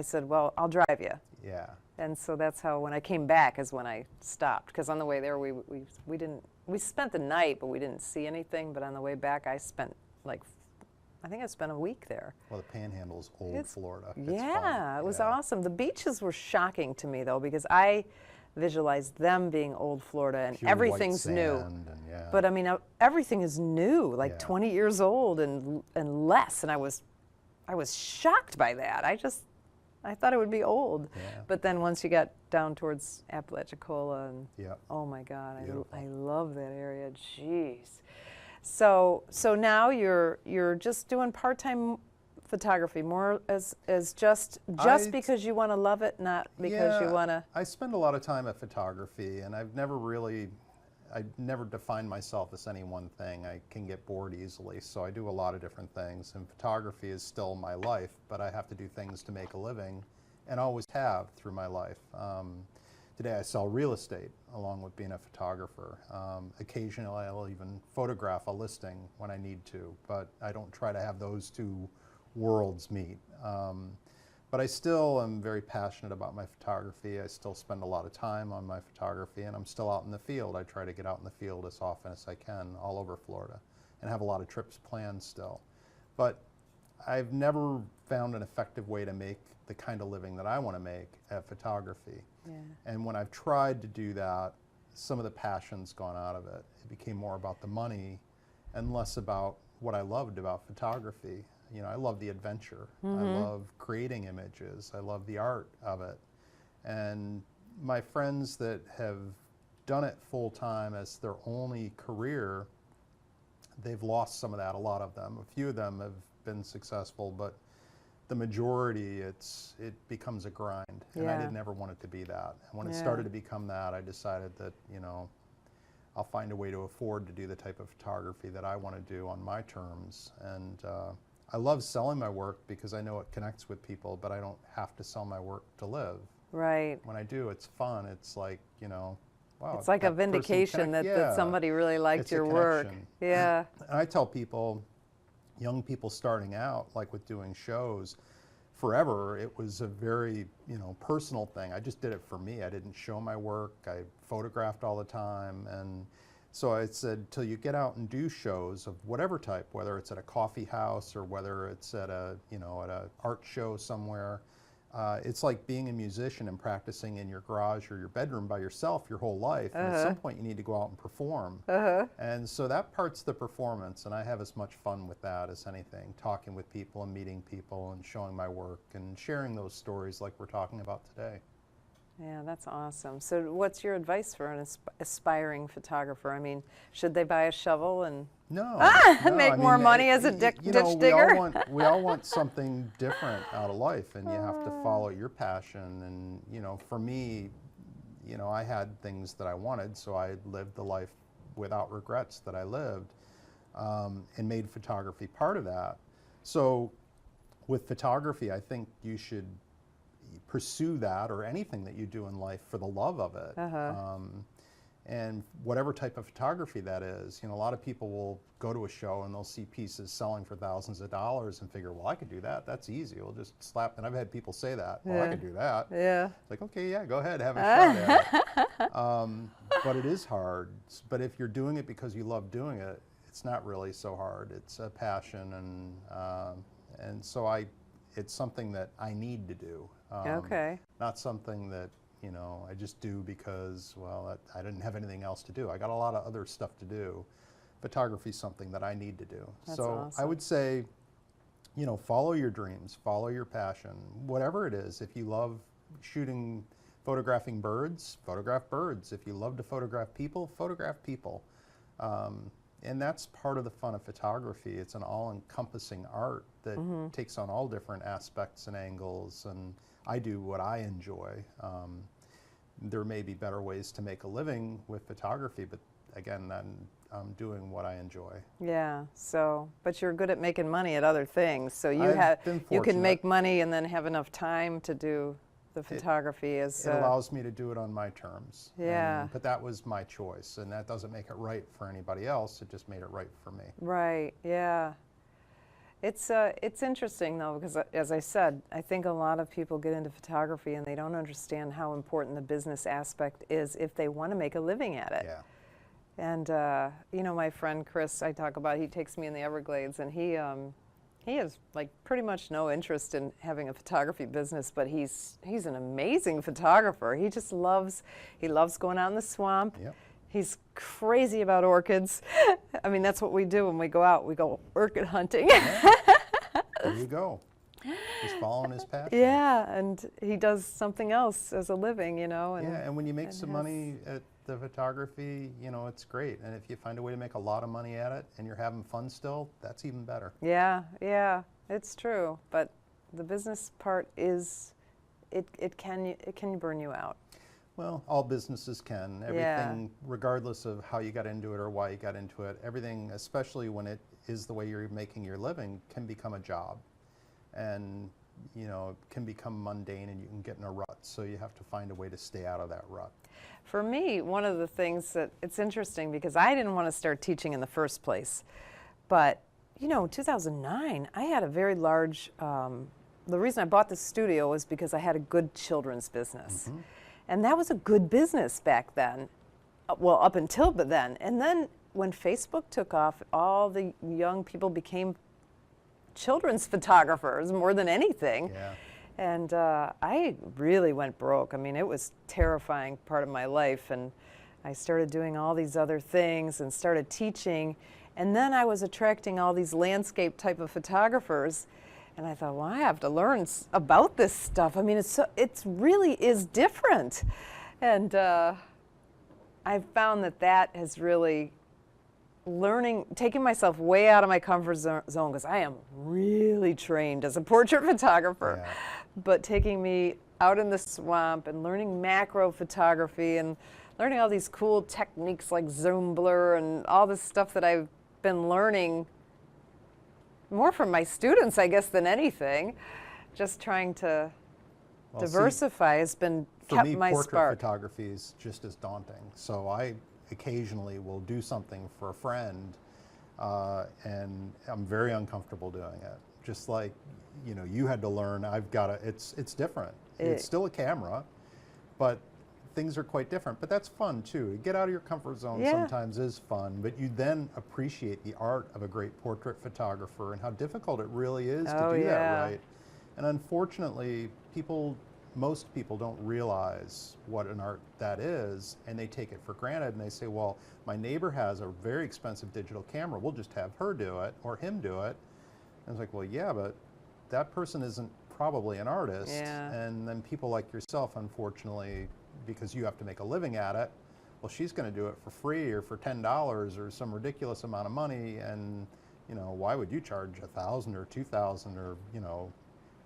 said, well, I'll drive you. Yeah. And so that's how, when I came back, is when I stopped, because on the way there we spent the night, but we didn't see anything. But on the way back, I spent like I think I spent a week there. Well, the Panhandle's old Florida. It's Yeah, fun. it was Yeah. awesome. The beaches were shocking to me though, because I visualized them being old Florida and Pure white everything's new. sand and yeah. But I mean, everything is new, like Yeah. 20 years old and less. And I was shocked by that. I thought it would be old. Yeah. But then once you got down towards Apalachicola and Yeah. oh my God, Beautiful. I love that area. Jeez. So now you're just doing part-time photography, more as just because you want to love it, not because you want to. I spend a lot of time at photography, and I never defined myself as any one thing. I can get bored easily, so I do a lot of different things. And photography is still my life, but I have to do things to make a living, and always have through my life. Today I sell real estate along with being a photographer. Occasionally I'll even photograph a listing when I need to, but I don't try to have those two worlds meet. But I still am very passionate about my photography. I still spend a lot of time on my photography, and I'm still out in the field. I try to get out in the field as often as I can all over Florida and have a lot of trips planned still. But I've never found an effective way to make the kind of living that I want to make at photography. Yeah. And when I've tried to do that, some of the passion's gone out of it. It became more about the money and less about what I loved about photography. You know, I love the adventure. I love creating images. I love the art of it. And my friends that have done it full time as their only career, they've lost some of that, a lot of them. A few of them have been successful, but the majority, it becomes a grind. And I Yeah. didn't ever want it to be that. And when it Yeah. started to become that, I decided that, you know, I'll find a way to afford to do the type of photography that I want to do on my terms. And I love selling my work because I know it connects with people, but I don't have to sell my work to live. Right. When I do, it's fun. It's like, you know, wow. It's like a that person vindication that yeah, somebody really liked it's a your work. connection. Yeah. And I tell people, young people starting out, like with doing shows, forever it was a very, you know, personal thing. I just did it for me. I didn't show my work. I photographed all the time. And so I said, till you get out and do shows of whatever type, whether it's at a coffee house or whether it's at a, you know, at a art show somewhere, it's like being a musician and practicing in your garage or your bedroom by yourself your whole life. And at some point you need to go out and perform. And so that part's the performance, and I have as much fun with that as anything, talking with people and meeting people and showing my work and sharing those stories like we're talking about today. Yeah, that's awesome. So what's your advice for an aspiring photographer? I mean, should they buy a shovel and No, make more money as a ditch digger? We all want something different out of life, and you have to follow your passion. And you know, for me, you know, I had things that I wanted, so I lived the life without regrets that I lived, and made photography part of that. So, with photography, I think you should pursue that, or anything that you do in life, for the love of it. And whatever type of photography that is. You know, a lot of people will go to a show and they'll see pieces selling for thousands of dollars and figure, well, I could do that. That's easy. We'll just slap. And I've had people say that. Well, I could do that. Yeah. It's like, okay, yeah, go ahead, have a shot at it. But it is hard. But if you're doing it because you love doing it, it's not really so hard. It's a passion, and so it's something that I need to do. Okay. Not something that, you know, I just do because, well, I didn't have anything else to do. I got a lot of other stuff to do. Photography is something that I need to do. That's so awesome. I would say, you know, follow your dreams, follow your passion, whatever it is. If you love photographing birds, photograph birds. If you love to photograph people, photograph people. And that's part of the fun of photography. It's an all-encompassing art that takes on all different aspects and angles, and I do what I enjoy. There may be better ways to make a living with photography, but again, I'm doing what I enjoy. Yeah. So, but you're good at making money at other things. So you I've been you can fortunate. make money and then have enough time to do the photography. It allows me to do it on my terms. Yeah. But that was my choice, and that doesn't make it right for anybody else. It just made it right for me. Right. Yeah. It's interesting though, because as I said, I think a lot of people get into photography and they don't understand how important the business aspect is if they want to make a living at it. Yeah. And you know, my friend Chris, I talk about, he takes me in the Everglades, and He has like pretty much no interest in having a photography business, but he's an amazing photographer. He loves going out in the swamp. Yep. He's crazy about orchids. I mean, that's what we do when we go out. We go orchid hunting. Yeah. There you go. Just following his passion. Yeah, and he does something else as a living, you know. And, yeah, and when you make some has- money at the photography, you know, it's great. And if you find a way to make a lot of money at it and you're having fun still, that's even better. Yeah, yeah, it's true. But the business part is, it can burn you out. Well, all businesses can. Everything, regardless of how you got into it or why you got into it, everything, especially when it is the way you're making your living, can become a job. And, you know, it can become mundane and you can get in a rut. So you have to find a way to stay out of that rut. For me, one of the things that it's interesting because I didn't want to start teaching in the first place. But, you know, in 2009, I had a very large, the reason I bought the studio was because I had a good children's business. Mm-hmm. And that was a good business back then, well, up until then. And then when Facebook took off, all the young people became children's photographers more than anything. Yeah. And I really went broke. I mean, it was terrifying part of my life. And I started doing all these other things and started teaching. And then I was attracting all these landscape type of photographers. And I thought, well, I have to learn about this stuff. I mean, it really is different. And I've found that has really taking myself way out of my comfort zone, because I am really trained as a portrait photographer. Yeah. But taking me out in the swamp and learning macro photography and learning all these cool techniques like zoom blur and all this stuff that I've been learning more from my students, I guess, than anything. Just trying to diversify has been kept my portrait spark. photography is just as daunting. So I occasionally will do something for a friend, and I'm very uncomfortable doing it. Just like, you know, you had to learn. It's different. It's still a camera, but things are quite different. But that's fun too. Get out of your comfort zone sometimes is fun, but you then appreciate the art of a great portrait photographer and how difficult it really is to do that right. And unfortunately, most people don't realize what an art that is, and they take it for granted, and they say, well, my neighbor has a very expensive digital camera, we'll just have her do it or him do it. And it's like, well, yeah, but that person isn't probably an artist. And then people like yourself, unfortunately, because you have to make a living at it, well, she's going to do it for free or for $10 or some ridiculous amount of money, and, you know, why would you charge $1,000 or $2,000 or, you know,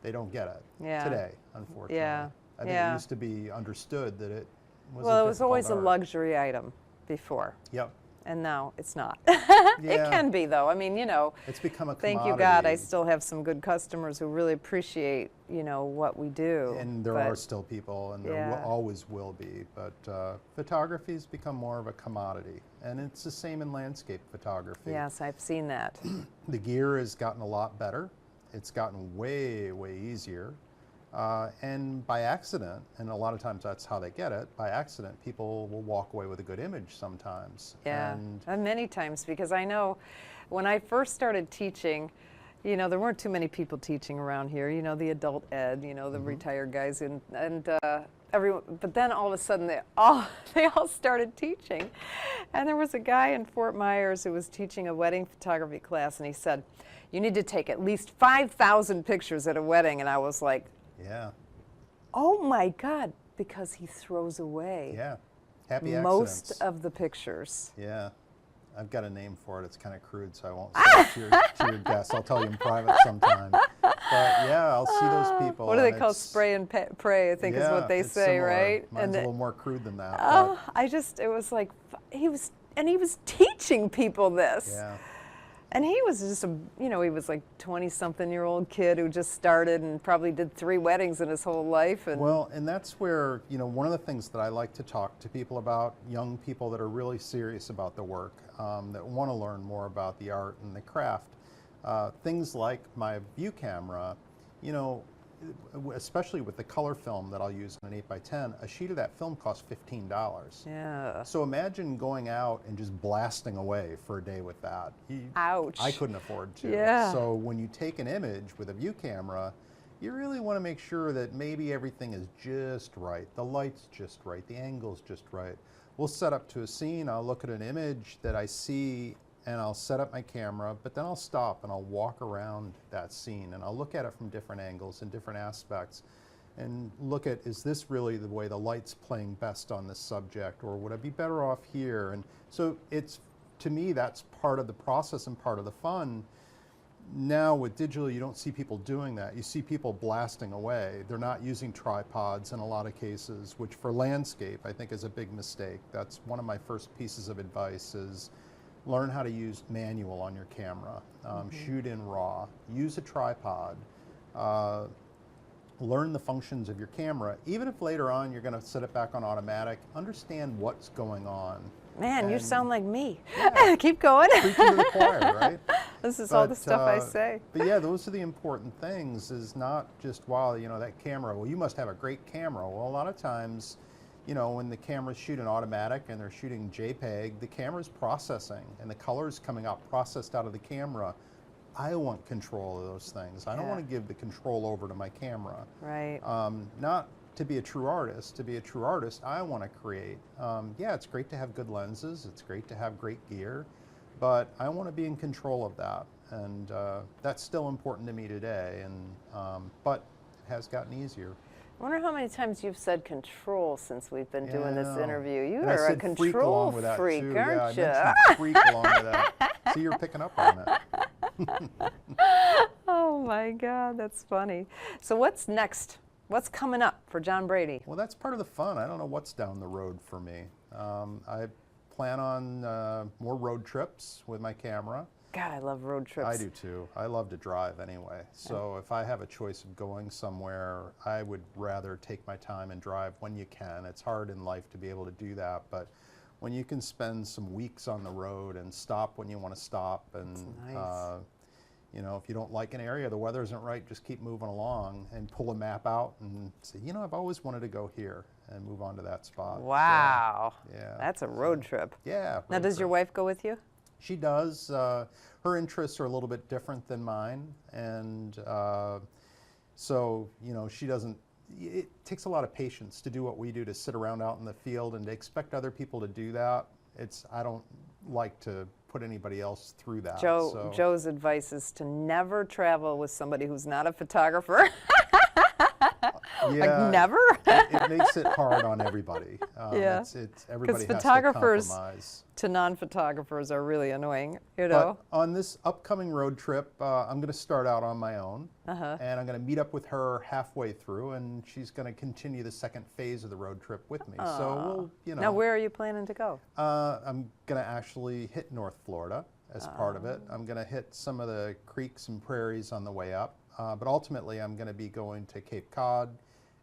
they don't get it today, unfortunately. I think it used to be understood that it was Well, it was always art. a luxury item before. Yep. And now it's not. Yeah. It can be, though. I mean, you know, it's become a commodity. thank you, God, I still have some good customers who really appreciate, you know, what we do. And there are still people, and there always will be. But photography's become more of a commodity. And it's the same in landscape photography. Yes, I've seen that. The gear has gotten a lot better. It's gotten way, way easier. And by accident, and a lot of times that's how they get it, by accident people will walk away with a good image sometimes. Yeah, and many times, because I know when I first started teaching, you know, there weren't too many people teaching around here, you know, the adult ed, you know, the retired guys, and everyone, but then all of a sudden they all started teaching. And there was a guy in Fort Myers who was teaching a wedding photography class, and he said, you need to take at least 5,000 pictures at a wedding. And I was like, yeah. Oh my God, because he throws away happy most accidents. of the pictures. Yeah. I've got a name for it. It's kind of crude, so I won't say it to your guests. I'll tell you in private sometime. But yeah, I'll see those people. What do they call spray and pray, I think is what they say, similar. right? Mine's a little more crude than that. It was like, he was teaching people this. Yeah. And he was just he was like 20-something-year-old kid who just started and probably did 3 weddings in his whole life. And well, and that's where, you know, one of the things that I like to talk to people about, young people that are really serious about the work, that want to learn more about the art and the craft, things like my view camera, you know, especially with the color film that I'll use in an 8x10, a sheet of that film costs $15. Yeah. So imagine going out and just blasting away for a day with that. Ouch. I couldn't afford to. Yeah. So when you take an image with a view camera, you really want to make sure that maybe everything is just right. The light's just right. The angle's just right. We'll set up to a scene. I'll look at an image that I see and I'll set up my camera, but then I'll stop and I'll walk around that scene and I'll look at it from different angles and different aspects and look at, is this really the way the light's playing best on this subject, or would I be better off here? And so it's, to me, that's part of the process and part of the fun. Now with digital, you don't see people doing that. You see people blasting away. They're not using tripods in a lot of cases, which for landscape I think is a big mistake. That's one of my first pieces of advice is learn how to use manual on your camera. Shoot in RAW. Use a tripod. Learn the functions of your camera. Even if later on you're going to set it back on automatic, understand what's going on. Man, you And- sound like me. Yeah. Keep going. Preaching to the choir, right? This is all the stuff I say. But yeah, those are the important things, is not just, wow, you know, that camera, well, you must have a great camera. Well, a lot of times, you know, when the cameras shoot in automatic and they're shooting JPEG, the camera's processing and the color's coming out processed out of the camera. I want control of those things. I don't Yeah. want to give the control over to my camera. Right. Not to be a true artist. To be a true artist, I want to create. Yeah, it's great to have good lenses. It's great to have great gear, but I want to be in control of that. And that's still important to me today. And but it has gotten easier. I wonder how many times you've said control since we've been doing Yeah, I this know. interview. You And I are a said freak control along with that freak, too. Yeah, I aren't you? mentioned freak along with that. See, you're picking up on it. Oh my God, that's funny. So what's next? What's coming up for John Brady? Well, that's part of the fun. I don't know what's down the road for me. I plan on more road trips with my camera. God, I love road trips. I do too. I love to drive anyway. So if I have a choice of going somewhere, I would rather take my time and drive when you can. It's hard in life to be able to do that, but when you can spend some weeks on the road and stop when you want to stop, and nice. you know, if you don't like an area, the weather isn't right, just keep moving along and pull a map out and say, you know, I've always wanted to go here, and move on to that spot. Wow. So, yeah. That's a road trip. Yeah. Now, road does your trip. wife go with you? She does. Her interests are a little bit different than mine, and so, you know, she doesn't. It takes a lot of patience to do what we do, to sit around out in the field and to expect other people to do that. I don't like to put anybody else through that. so. Joe's advice is to never travel with somebody who's not a photographer. Yeah, Like never? it makes it hard on everybody. Yeah. Everybody has to photographers compromise. to non-photographers are really annoying, you know? But on this upcoming road trip, I'm going to start out on my own, and I'm going to meet up with her halfway through, and she's going to continue the second phase of the road trip with me. So we'll, you know. Now, where are you planning to go? I'm going to actually hit North Florida as part of it. I'm going to hit some of the creeks and prairies on the way up, but ultimately I'm going to be going to Cape Cod,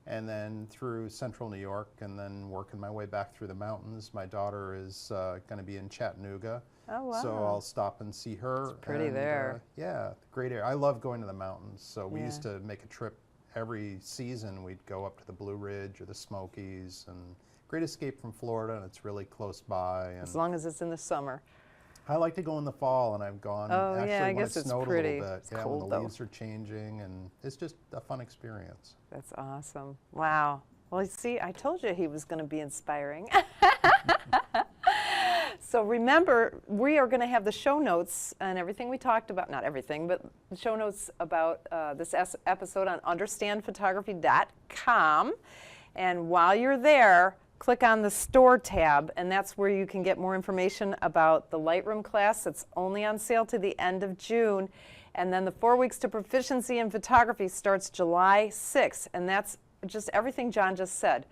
and then through central New York, and then working my way back through the mountains. My daughter is going to be in Chattanooga, Oh, wow. so I'll stop and see her. It's pretty and, there. Yeah, great area. I love going to the mountains. So we Yeah. used to make a trip every season. We'd go up to the Blue Ridge or the Smokies, and great escape from Florida, and it's really close by. And As long as it's in the summer. I like to go in the fall, and I've gone Oh, actually yeah, I when guess it it's snowed pretty. a little bit. It's Yeah, cold, when the though. leaves are changing, and it's just a fun experience. That's awesome. Wow. Well, you see, I told you he was going to be inspiring. So remember, we are going to have the show notes and everything we talked about, not everything, but the show notes about this episode on understandphotography.com. And while you're there, click on the store tab, and that's where you can get more information about the Lightroom class. It's only on sale to the end of June. And then the 4 weeks to proficiency in photography starts July 6th. And that's just everything John just said.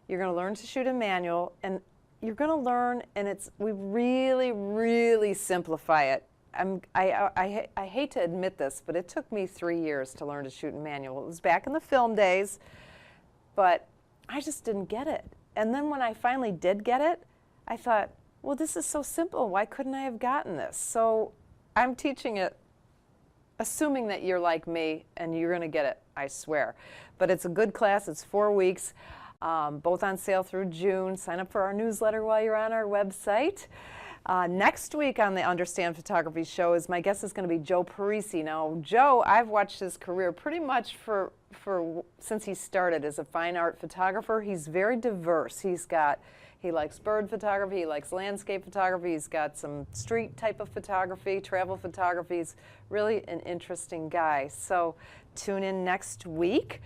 You're going to learn to shoot in manual, and you're going to learn, and we really, really simplify it. I hate to admit this, but it took me 3 years to learn to shoot in manual. It was back in the film days, but I just didn't get it. And then when I finally did get it, I thought, well, this is so simple. Why couldn't I have gotten this? So I'm teaching it, assuming that you're like me and you're going to get it I swear. But it's a good class. It's 4 weeks, both on sale through June. Sign up for our newsletter while you're on our website. Next week on the Understand Photography show is my guest is going to be Joe Parisi. Now, Joe, I've watched his career pretty much since he started as a fine art photographer. He's very diverse. He likes bird photography, he likes landscape photography, he's got some street type of photography, travel photography. He's really an interesting guy. So tune in next week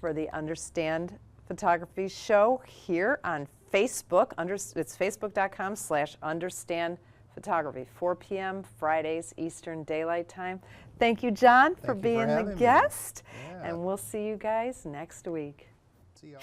for the Understand Photography show here on Facebook. It's facebook.com/understand photography, 4 p.m. Fridays, Eastern Daylight Time. Thank you, John, for being the guest. Yeah. And we'll see you guys next week. See y'all.